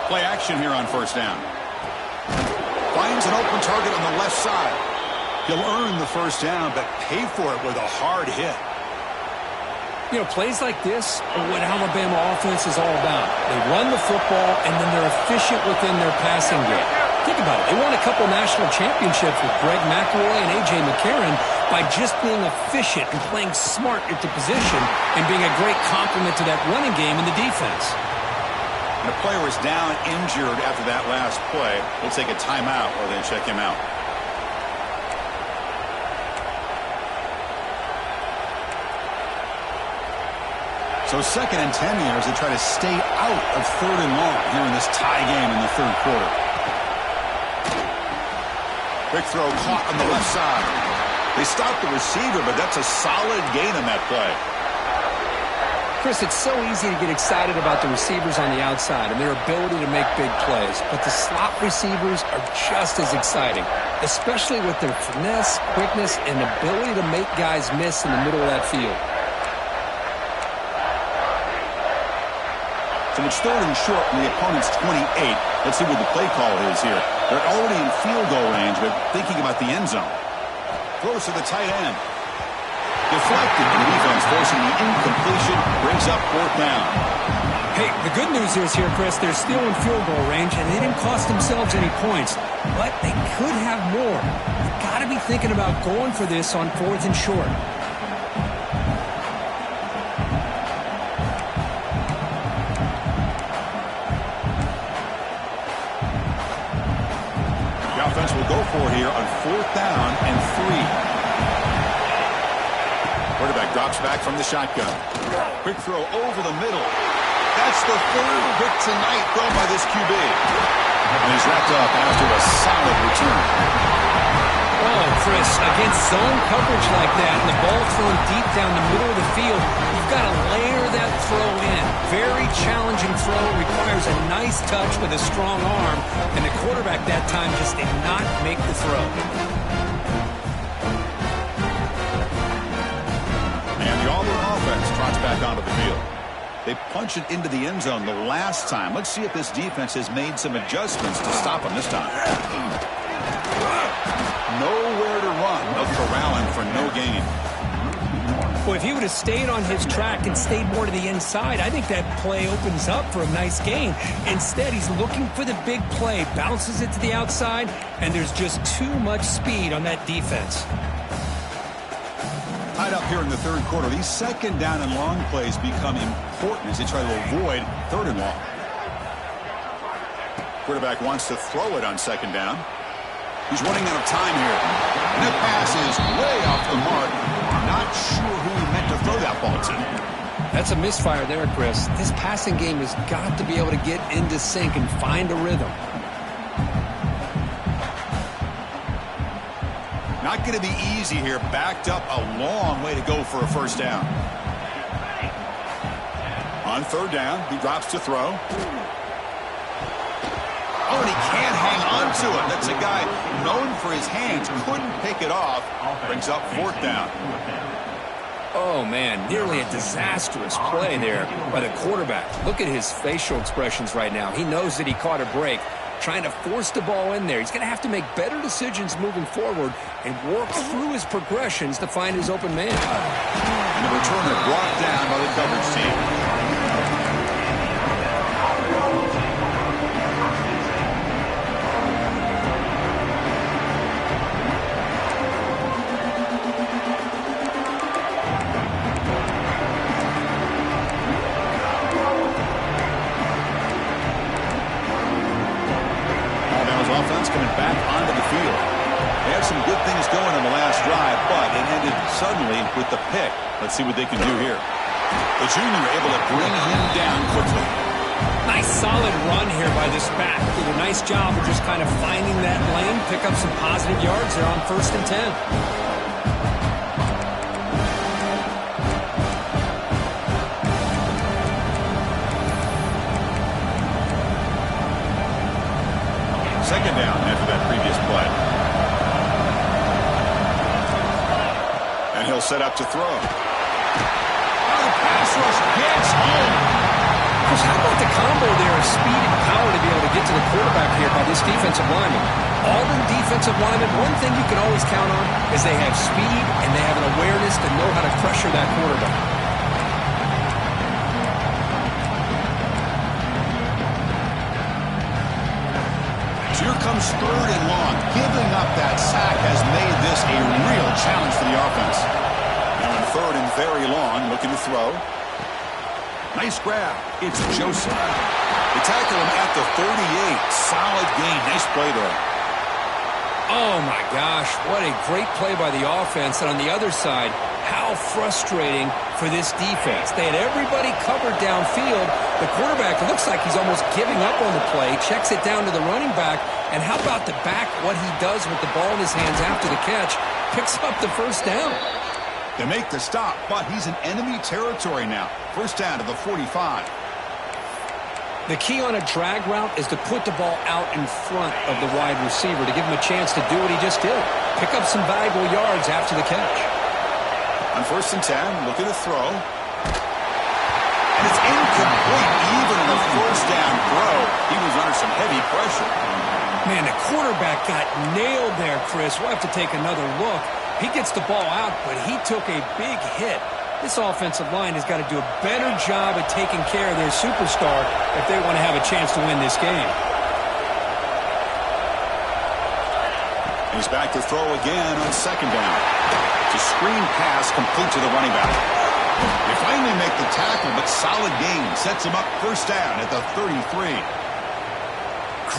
[SPEAKER 1] Play action here on first down. Finds an open target on the left side. He'll earn the first down, but pay for it with a hard hit.
[SPEAKER 2] You know, plays like this are what Alabama offense is all about. They run the football, and then they're efficient within their passing game. Think about it. They won a couple national championships with Greg McElroy and A.J. McCarron by just being efficient and playing smart at the position and being a great complement to that running game in the defense.
[SPEAKER 1] And the player is down injured after that last play. We'll take a timeout or then check him out. So 2nd and 10 here as they try to stay out of 3rd and long here in this tie game in the 3rd quarter. Quick throw caught on the left side. They stopped the receiver, but that's a solid gain on that play.
[SPEAKER 2] Chris, it's so easy to get excited about the receivers on the outside and their ability to make big plays, but the slot receivers are just as exciting, especially with their finesse, quickness, and ability to make guys miss in the middle of that field.
[SPEAKER 1] So it's 3rd and short from the opponent's 28. Let's see what the play call is here. They're already in field goal range, but thinking about the end zone. Throws to the tight end. Deflected, and the defense forcing the incompletion, brings up 4th down.
[SPEAKER 2] Hey, the good news is here, Chris, they're still in field goal range, and they didn't cost themselves any points, but they could have more. You've got to be thinking about going for this on 4th and short.
[SPEAKER 1] Will go for here on 4th down and 3. Quarterback drops back from the shotgun. Quick throw over the middle. That's the 3rd hit tonight thrown by this QB. And he's wrapped up after a solid return.
[SPEAKER 2] Oh, Chris, against zone coverage like that and the ball thrown deep down the middle of the field, you've got to layer that throw in. Very challenging throw, requires a nice touch with a strong arm, and the quarterback that time just did not make the throw.
[SPEAKER 1] And the Auburn offense trots back onto the field. They punch it into the end zone the last time. Let's see if this defense has made some adjustments to stop them this time. Nowhere to run. No corralling for no gain.
[SPEAKER 2] Well, if he would have stayed on his track and stayed more to the inside, I think that play opens up for a nice gain. Instead, he's looking for the big play, bounces it to the outside, and there's just too much speed on that defense.
[SPEAKER 1] Tied up here in the 3rd quarter, these 2nd down and long plays become important as they try to avoid 3rd and long. Quarterback wants to throw it on 2nd down. He's running out of time here. And that pass is way off the mark. Not sure who he meant to throw that ball to.
[SPEAKER 2] That's a misfire there, Chris. This passing game has got to be able to get into sync and find a rhythm.
[SPEAKER 1] Not going to be easy here. Backed up a long way to go for a first down. On 3rd down, he drops to throw. Oh, and he can't hang on to it. That's a guy known for his hands. Couldn't pick it off. Brings up 4th down.
[SPEAKER 2] Oh, man, nearly a disastrous play there by the quarterback. Look at his facial expressions right now. He knows that he caught a break, trying to force the ball in there. He's going to have to make better decisions moving forward and work through his progressions to find his open man.
[SPEAKER 1] And the returner brought down by the coverage team. Suddenly with the pick. Let's see what they can do here. The junior able to bring him down quickly.
[SPEAKER 2] Nice solid run here by this back. Did a nice job of just kind of finding that lane, pick up some positive yards there on 1st and 10.
[SPEAKER 1] Second down after that previous play. And he'll set up to throw. Oh, the pass rush gets home.
[SPEAKER 2] Chris, how about the combo there of speed and power to be able to get to the quarterback here by this defensive lineman? Auburn defensive lineman, one thing you can always count on is they have speed and they have an awareness to know how to pressure that quarterback.
[SPEAKER 1] So here comes 3rd and long. Giving up that sack has made this a real challenge for the offense. Now on 3rd and very long, looking to throw. Nice grab. It's Joseph. They tackle him at the 38. Solid gain. Nice play there.
[SPEAKER 2] Oh, my gosh. What a great play by the offense. And on the other side, how frustrating for this defense. They had everybody covered downfield. The quarterback looks like he's almost giving up on the play. Checks it down to the running back. And how about the back, what he does with the ball in his hands after the catch? Picks up the 1st down.
[SPEAKER 1] They make the stop, but he's in enemy territory now. 1st down to the 45.
[SPEAKER 2] The key on a drag route is to put the ball out in front of the wide receiver to give him a chance to do what he just did. Pick up some valuable yards after the catch.
[SPEAKER 1] On 1st and 10, looking to throw. And it's incomplete. Even in the 1st down throw, he was under some heavy pressure.
[SPEAKER 2] Man, the quarterback got nailed there, Chris. We'll have to take another look. He gets the ball out, but he took a big hit. This offensive line has got to do a better job at taking care of their superstar if they want to have a chance to win this game.
[SPEAKER 1] He's back to throw again on 2nd down. It's a screen pass complete to the running back. They finally make the tackle, but solid gain sets him up 1st down at the 33.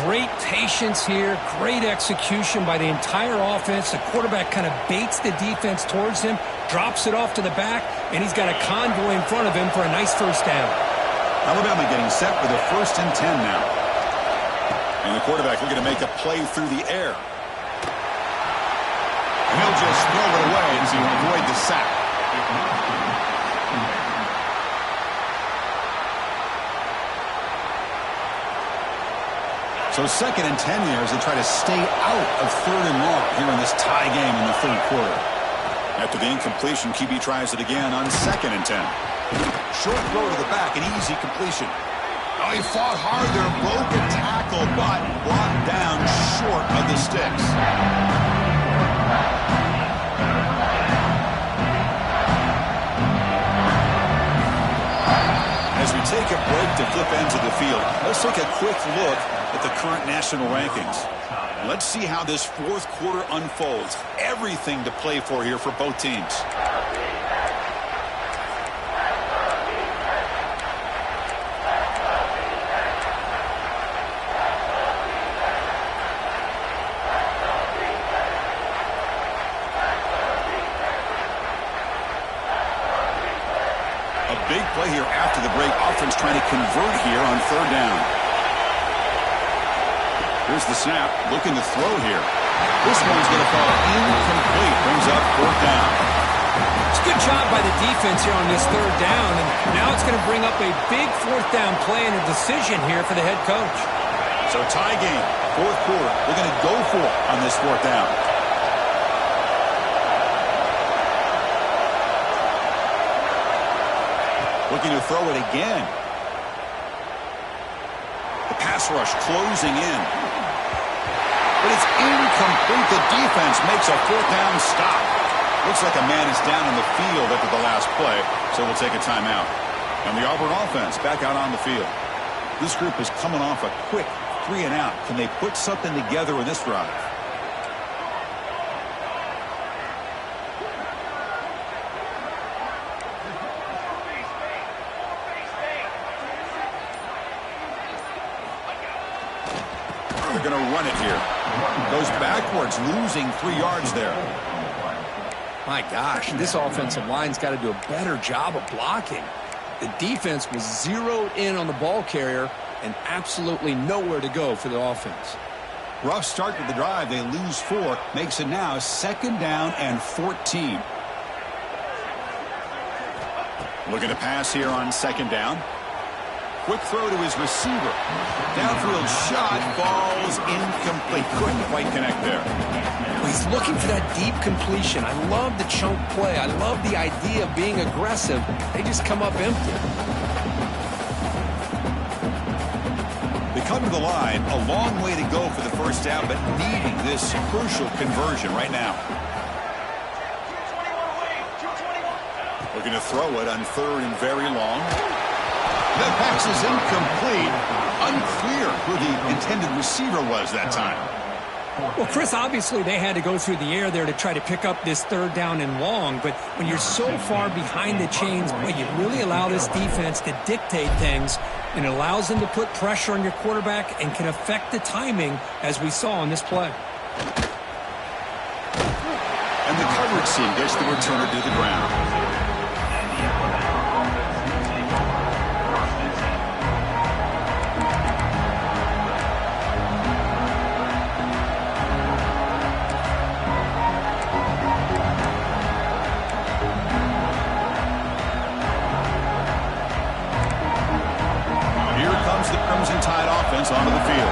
[SPEAKER 2] Great patience here, great execution by the entire offense. The quarterback kind of baits the defense towards him, drops it off to the back, and he's got a convoy in front of him for a nice 1st down.
[SPEAKER 1] Alabama getting set for the 1st and 10 now. And the quarterback looking to make a play through the air. And he'll just throw it away as he avoid the sack. So 2nd and 10 here as they try to stay out of 3rd and long here in this tie game in the 3rd quarter. After the incompletion, QB tries it again on 2nd and 10. Short throw to the back, an easy completion. Oh, he fought hard there, broke a tackle, but brought down short of the sticks. As we take a break to flip ends of the field, let's take a quick look at the current national rankings. Let's see how this 4th quarter unfolds. Everything to play for here for both teams. A big play here after the break. Offense trying to convert here on 3rd down. Here's the snap, looking to throw here. This one's going to fall incomplete. Brings up 4th down.
[SPEAKER 2] It's a good job by the defense here on this 3rd down, and now it's going to bring up a big 4th down play and a decision here for the head coach.
[SPEAKER 1] So tie game, 4th quarter. They're going to go for it on this 4th down. Looking to throw it again. The pass rush closing in. But it's incomplete. The defense makes a 4th down stop. Looks like a man is down in the field after the last play, so we'll take a timeout. And the Auburn offense back out on the field. This group is coming off a quick 3 and out. Can they put something together in this drive? They're going to run it here. Goes backwards, losing 3 yards there.
[SPEAKER 2] My gosh, this offensive line's got to do a better job of blocking. The defense was zeroed in on the ball carrier and absolutely nowhere to go for the offense.
[SPEAKER 1] Rough start to the drive. They lose 4. Makes it now 2nd down and 14. Looking to pass here on 2nd down. Quick throw to his receiver. Downfield shot falls incomplete. Couldn't quite connect there.
[SPEAKER 2] Well, he's looking for that deep completion. I love the chunk play. I love the idea of being aggressive. They just come up empty.
[SPEAKER 1] They come to the line. A long way to go for the first down, but needing this crucial conversion right now. Looking to throw it on 3rd and very long. The pass is incomplete. Unclear who the intended receiver was that time.
[SPEAKER 2] Well, Chris, obviously they had to go through the air there to try to pick up this 3rd down and long, but when you're so far behind the chains, boy, you really allow this defense to dictate things, and it allows them to put pressure on your quarterback and can affect the timing, as we saw on this play.
[SPEAKER 1] And the coverage team gets the returner to the ground. Onto the field.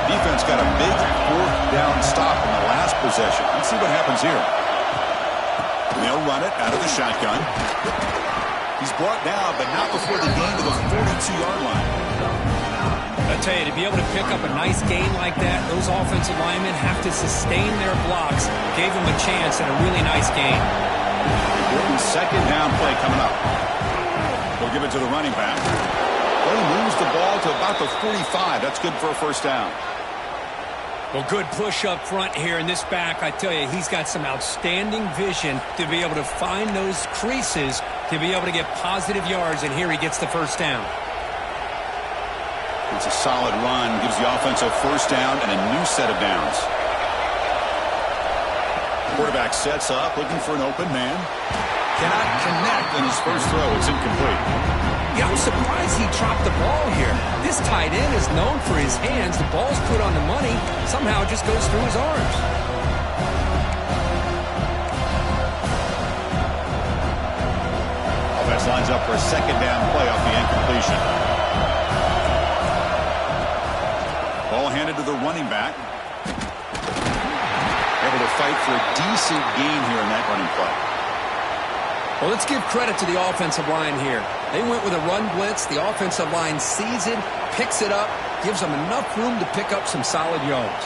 [SPEAKER 1] Defense got a big 4th down stop in the last possession. Let's see what happens here. They'll run it out of the shotgun. He's brought down, but not before the gain to the 42-yard line.
[SPEAKER 2] I tell you, to be able to pick up a nice gain like that, those offensive linemen have to sustain their blocks. Gave them a chance at a really nice gain.
[SPEAKER 1] Important 2nd down play coming up. They'll give it to the running back. He moves the ball to about the 45. That's good for a first down.
[SPEAKER 2] Well, good push up front here in this back. I tell you, he's got some outstanding vision to be able to find those creases to be able to get positive yards, and here he gets the first down.
[SPEAKER 1] It's a solid run. Gives the offense a first down and a new set of downs. Quarterback sets up, looking for an open man. Cannot connect on his first throw. It's incomplete.
[SPEAKER 2] Yeah, I'm surprised he dropped the ball here. This tight end is known for his hands. The ball's put on the money. Somehow it just goes through his arms.
[SPEAKER 1] Offense lines up for a 2nd down play off the incompletion. Ball handed to the running back. Able to fight for a decent gain here in that running play.
[SPEAKER 2] Well, let's give credit to the offensive line here. They went with a run blitz. The offensive line sees it, picks it up, gives them enough room to pick up some solid yards.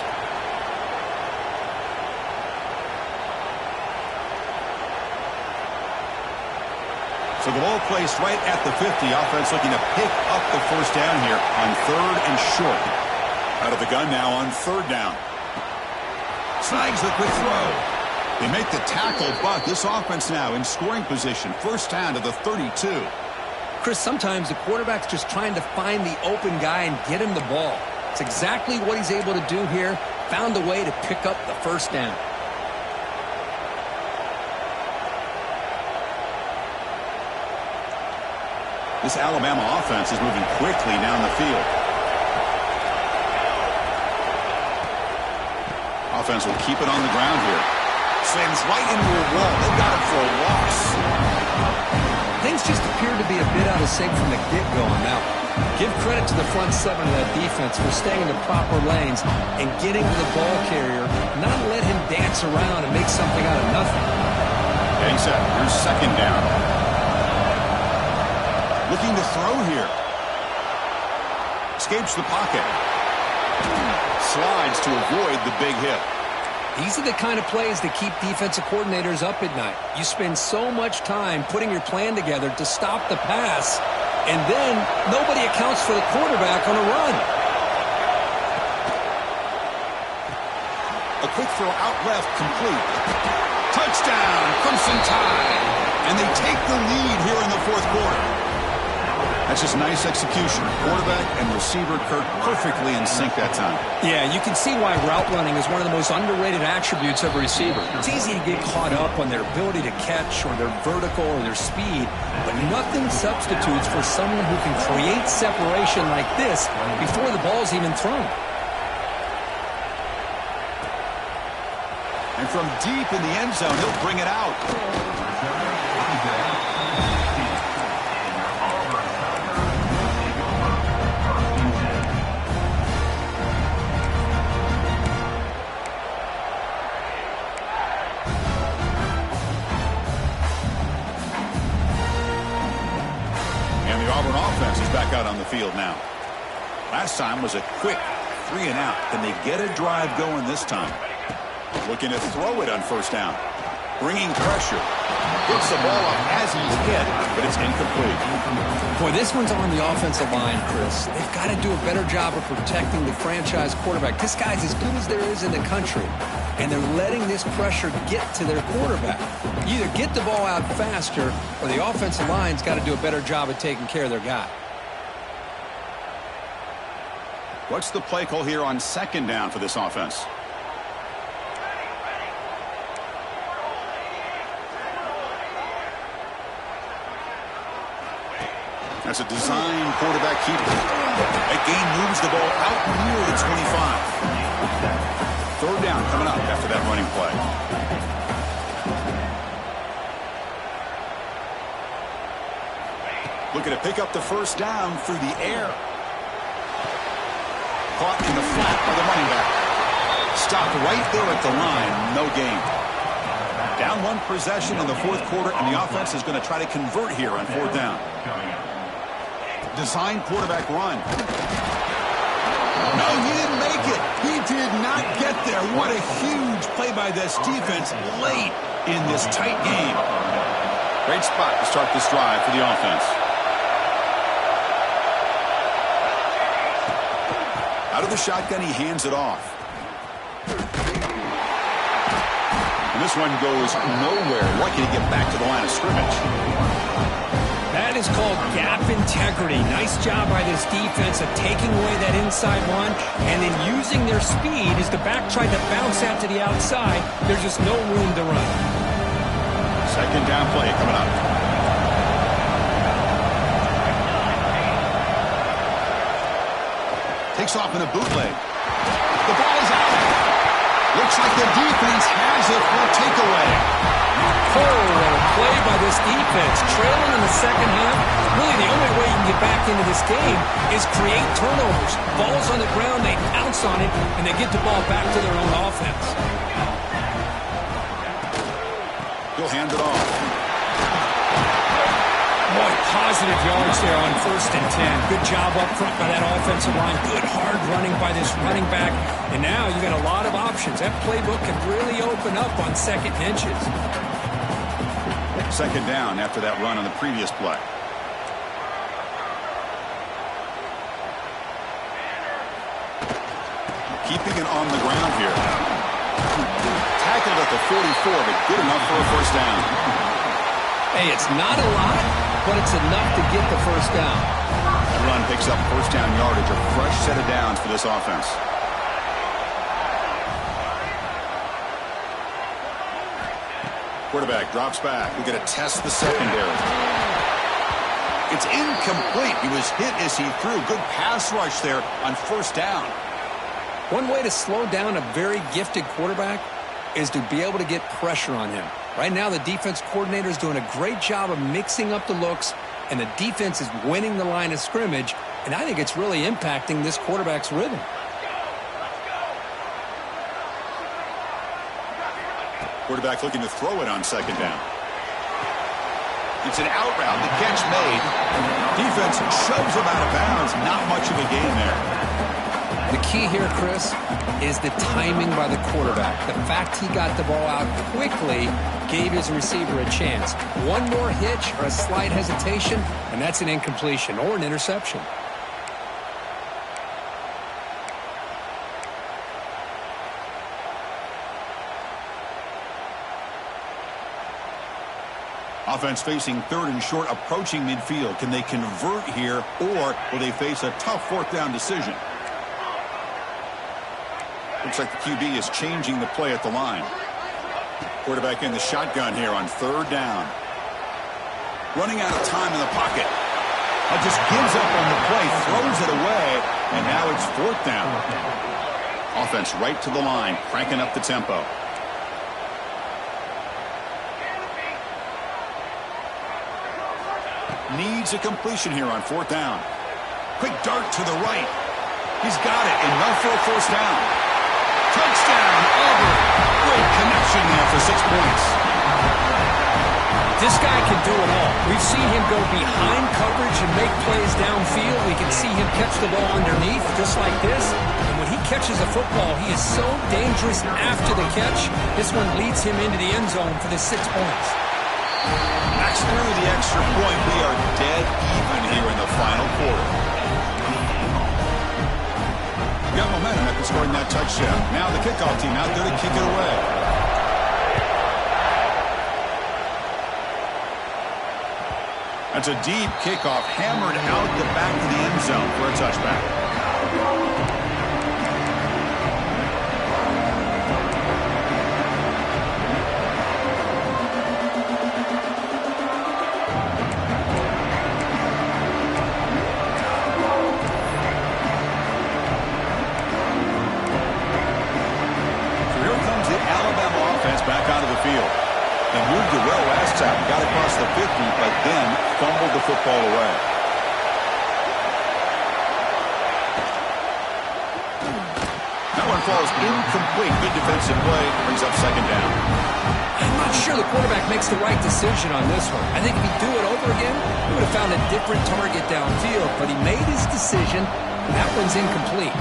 [SPEAKER 1] So the ball placed right at the 50. Offense looking to pick up the first down here on 3rd and short. Out of the gun now on 3rd down. Snags the quick throw. They make the tackle, but this offense now in scoring position. First down to the 32.
[SPEAKER 2] Chris, sometimes the quarterback's just trying to find the open guy and get him the ball. It's exactly what he's able to do here. Found a way to pick up the first down.
[SPEAKER 1] This Alabama offense is moving quickly down the field. Offense will keep it on the ground here. Slams right into a wall. They got it for a loss.
[SPEAKER 2] Things just appear to be a bit out of sync from the get-go on that one. Give credit to the front 7 of that defense for staying in the proper lanes and getting to the ball carrier, not let him dance around and make something out of nothing.
[SPEAKER 1] Getting set. Here's 2nd down. Looking to throw here. Escapes the pocket. Slides to avoid the big hit.
[SPEAKER 2] These are the kind of plays that keep defensive coordinators up at night. You spend so much time putting your plan together to stop the pass, and then nobody accounts for the quarterback on a run.
[SPEAKER 1] A quick throw out left, complete. Touchdown, Crimson Tide. And they take the lead here in the 4th quarter. That's just nice execution. Quarterback and receiver Kirk perfectly in sync that time.
[SPEAKER 2] Yeah, you can see why route running is one of the most underrated attributes of a receiver. It's easy to get caught up on their ability to catch or their vertical or their speed, but nothing substitutes for someone who can create separation like this before the ball's even thrown.
[SPEAKER 1] And from deep in the end zone, he'll bring it out. And the Auburn offense is back out on the field now. Last time was a quick 3-and-out. Can they get a drive going this time? Looking to throw it on first down. Bringing pressure. Gets the ball up as he's hit, but it's incomplete.
[SPEAKER 2] Boy, this one's on the offensive line, Chris. They've got to do a better job of protecting the franchise quarterback. This guy's as good as there is in the country, and they're letting this pressure get to their quarterback. Either get the ball out faster, or the offensive line's got to do a better job of taking care of their guy.
[SPEAKER 1] What's the play call here on second down for this offense? That's a design quarterback keeper. That game moves the ball out near the 25. Third down coming up after that running play. Looking to pick up the first down through the air. Caught in the flat by the running back. Stopped right there at the line. No gain. Down one possession in the fourth quarter, and the offense is going to try to convert here on fourth down. Design quarterback run. No, he didn't make it. He did not get there. What a huge play by this defense late in this tight game. Great spot to start this drive for the offense. Out of the shotgun, he hands it off. And this one goes nowhere. Lucky to get back to the line of scrimmage.
[SPEAKER 2] That is called gap integrity. Nice job by this defense of taking away that inside one and then using their speed as the back tried to bounce out to the outside. There's just no room to run.
[SPEAKER 1] Second down play coming up. Takes off in a bootleg. The ball is out. Looks like the defense has it for a takeaway.
[SPEAKER 2] Oh, what a play by this defense. Trailing in the second half. Really, the only way you can get back into this game is create turnovers. Ball's on the ground, they pounce on it, and they get the ball back to their own offense.
[SPEAKER 1] He'll hand it off.
[SPEAKER 2] Boy, positive yards there on 1st and 10. Good job up front by that offensive line. Good hard running by this running back. And now you got a lot of options. That playbook can really open up on second inches.
[SPEAKER 1] Second down after that run on the previous play. Keeping it on the ground here. Tackled at the 44, but good enough for a first down.
[SPEAKER 2] Hey, it's not a lot, but it's enough to get the first down.
[SPEAKER 1] That run picks up first down yardage, a fresh set of downs for this offense. Quarterback drops back. We're going to test the secondary. It's incomplete. He was hit as he threw. Good pass rush there on first down.
[SPEAKER 2] One way to slow down a very gifted quarterback is to be able to get pressure on him. Right now, the defense coordinator is doing a great job of mixing up the looks, and the defense is winning the line of scrimmage, and I think it's really impacting this quarterback's rhythm.
[SPEAKER 1] Quarterback looking to throw it on second down. It's an out route. The catch made. Defense shoves him out of bounds. Not much of a gain there.
[SPEAKER 2] The key here, Chris, is the timing by the quarterback. The fact he got the ball out quickly gave his receiver a chance. One more hitch or a slight hesitation, and that's an incompletion or an interception.
[SPEAKER 1] Offense facing third and short, approaching midfield. Can they convert here, or will they face a tough fourth down decision? Looks like the QB is changing the play at the line. Quarterback in the shotgun here on third down. Running out of time in the pocket. Just gives up on the play, throws it away, and now it's fourth down. Offense right to the line, cranking up the tempo. Needs a completion here on fourth down. Quick dart to the right. He's got it, enough for a first down. Touchdown, Auburn. Great connection there for 6 points.
[SPEAKER 2] This guy can do it all. We've seen him go behind coverage and make plays downfield. We can see him catch the ball underneath, just like this. And when he catches a football, he is so dangerous after the catch. This one leads him into the end zone for the 6 points.
[SPEAKER 1] Knocks through the extra point. We are dead even here in the final quarter. Got momentum after scoring that touchdown. Now the kickoff team out there to kick it away. That's a deep kickoff, hammered out the back of the end zone for a touchback. So here comes the Alabama offense back out of the field. They moved it well last time, got across the 50, but then fumbled the football away. That one falls incomplete. Good defensive play. Brings up second down.
[SPEAKER 2] I'm not sure the quarterback makes the right decision on this one. I think if he'd do it over again, he would have found a different target downfield, but he made his decision. That one's incomplete.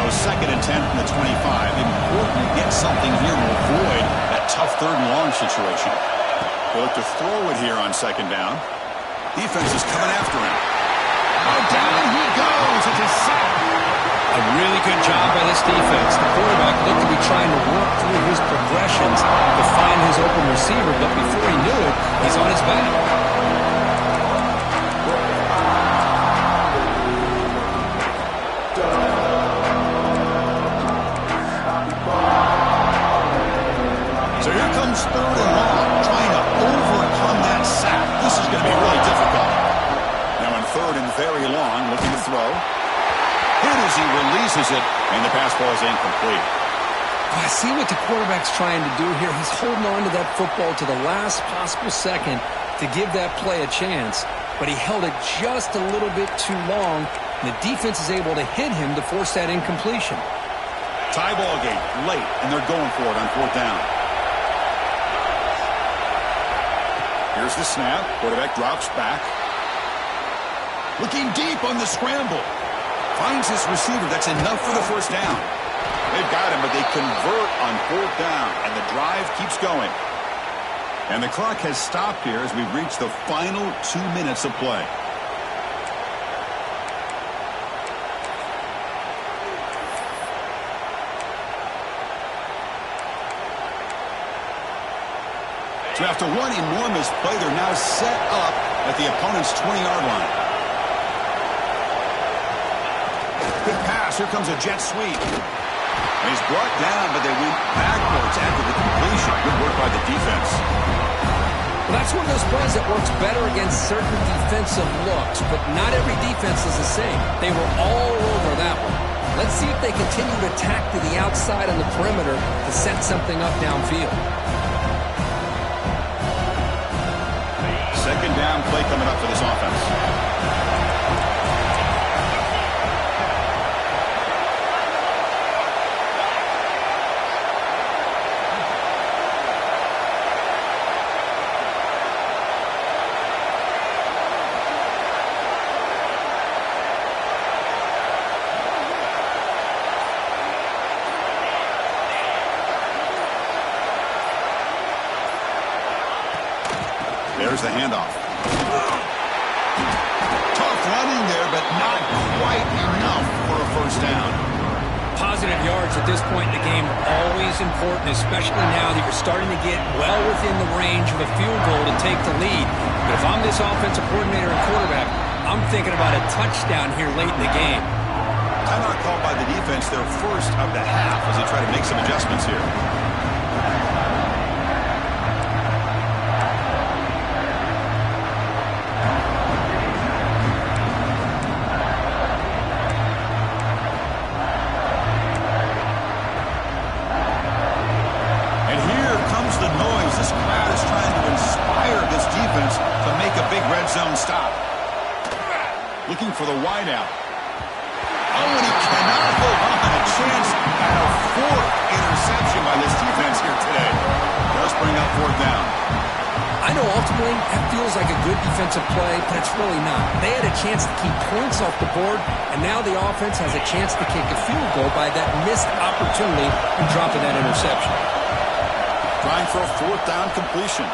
[SPEAKER 1] Second and 10 from the 25. Important to get something here to avoid that tough third and long situation. They look to throw it here on second down. Defense is coming after him. Oh, down he goes. It's a sack.
[SPEAKER 2] A really good job by this defense. The quarterback looked to be trying to work through his progressions to find his open receiver, but before he knew it, he's on his back.
[SPEAKER 1] So here comes third and long, trying to overcome that sack. This is going to be really difficult. Now in third and very long, looking to throw. Hit as he releases it, and the pass ball is incomplete.
[SPEAKER 2] I see what the quarterback's trying to do here. He's holding on to that football to the last possible second to give that play a chance, but he held it just a little bit too long, and the defense is able to hit him to force that incompletion.
[SPEAKER 1] Tie ball game, late, and they're going for it on fourth down. Here's the snap. Quarterback drops back. Looking deep on the scramble. Finds his receiver. That's enough for the first down. They've got him, but they convert on fourth down, and the drive keeps going. And the clock has stopped here as we've reached the final 2 minutes of play. So after one enormous play, they're now set up at the opponent's 20-yard line. Good pass. Here comes a jet sweep. And he's brought down, but they went backwards after the completion. Good work by the defense.
[SPEAKER 2] Well, that's one of those plays that works better against certain defensive looks, but not every defense is the same. They were all over that one. Let's see if they continue to attack to the outside on the perimeter to set something up downfield.
[SPEAKER 1] Second down play coming up for this offense. There's the handoff. Tough running there, but not quite enough for a first down.
[SPEAKER 2] positive yards at this point in the game are always important, especially now that you're starting to get well within the range of a field goal to take the lead. But if I'm this offensive coordinator and quarterback, I'm thinking about a touchdown here late in the game.
[SPEAKER 1] Timeout called by the defense, their first of the half, as they try to make some adjustments here. And here comes the noise. This crowd is trying to inspire this defense to make a big red zone stop. Looking for the wideout. Oh, and he cannot hold on. A chance at a fourth interception by this defense here today. Does bring up fourth down.
[SPEAKER 2] I know ultimately that feels like a good defensive play, but it's really not. They had a chance to keep points off the board, and now the offense has a chance to kick a field goal by that missed opportunity and dropping that interception.
[SPEAKER 1] Trying for a fourth down completion.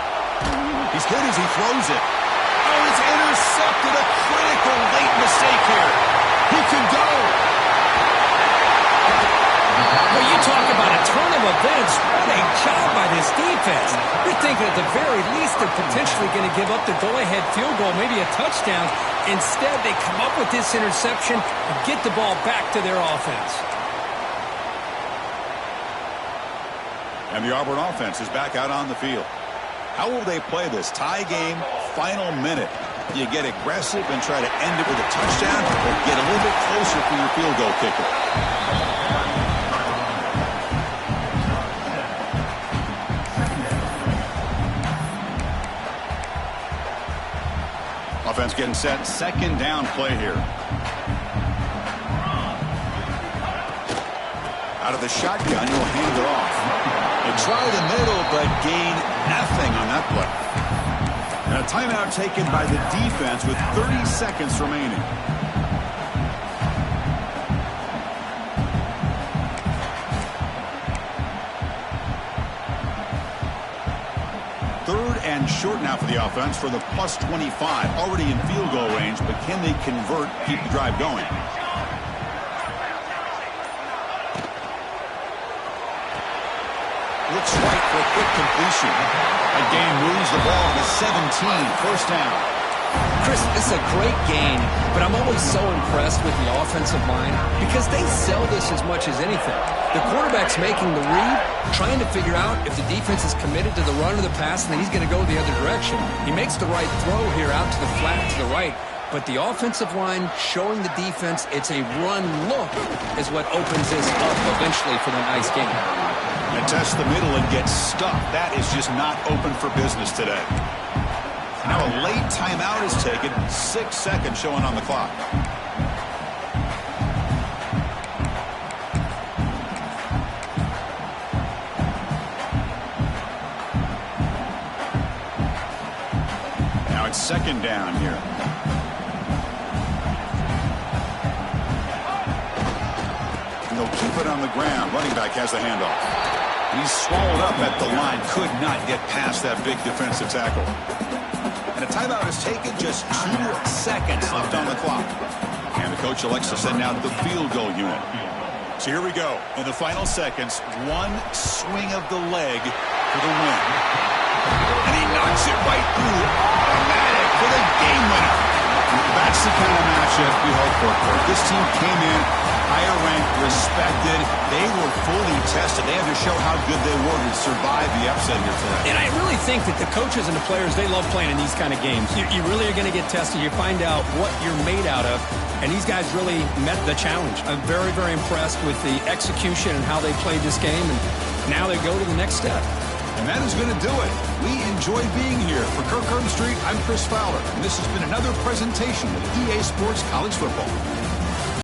[SPEAKER 1] He's hit as he throws it. Oh, it's intercepted. A critical late mistake here. He can go.
[SPEAKER 2] Well, you talk about a turn of events. What a job by this defense. You're thinking at the very least they're potentially going to give up the go-ahead field goal, maybe a touchdown. Instead, they come up with this interception and get the ball back to their offense.
[SPEAKER 1] And the Auburn offense is back out on the field. How will they play this? Tie game, final minute. Do you get aggressive and try to end it with a touchdown, or get a little bit closer for your field goal kicker? Offense getting set. Second down play here. Out of the shotgun, he'll hand it off. They try the middle, but gain nothing on that play. And a timeout taken by the defense with 30 seconds remaining. Third and short now for the offense for the plus 25. Already in field goal range, but can they convert, keep the drive going? Looks right for a quick completion. That gain moves the ball to 17. First down.
[SPEAKER 2] Chris, it's a great game, but I'm always so impressed with the offensive line because they sell this as much as anything. The quarterback's making the read, trying to figure out if the defense is committed to the run or the pass, and then he's going to go the other direction. He makes the right throw here out to the flat to the right, but the offensive line showing the defense it's a run look is what opens this up eventually for the nice game.
[SPEAKER 1] And test the middle and get stuffed. That is just not open for business today. Now a late timeout is taken. 6 seconds showing on the clock. Now it's second down here. And they'll keep it on the ground. Running back has the handoff. He's swallowed up at the line. Could not get past that big defensive tackle. And a timeout is taken. Just 2 seconds left on the clock. And the coach elects to send out the field goal unit. So here we go. In the final seconds, one swing of the leg for the win. And he knocks it right through. Automatic for the game winner. That's the kind of matchup we hope for. This team came in higher ranked, respected. They were fully tested. They had to show how good they were to survive the upset here today.
[SPEAKER 2] And I really think that the coaches and the players, they love playing in these kind of games. You really are going to get tested. You find out what you're made out of. And these guys really met the challenge. I'm very, very impressed with the execution and how they played this game. And now they go to the next step.
[SPEAKER 1] And that is going to do it. We enjoy being here. For Kirk Street, I'm Chris Fowler. And this has been another presentation of EA Sports College Football.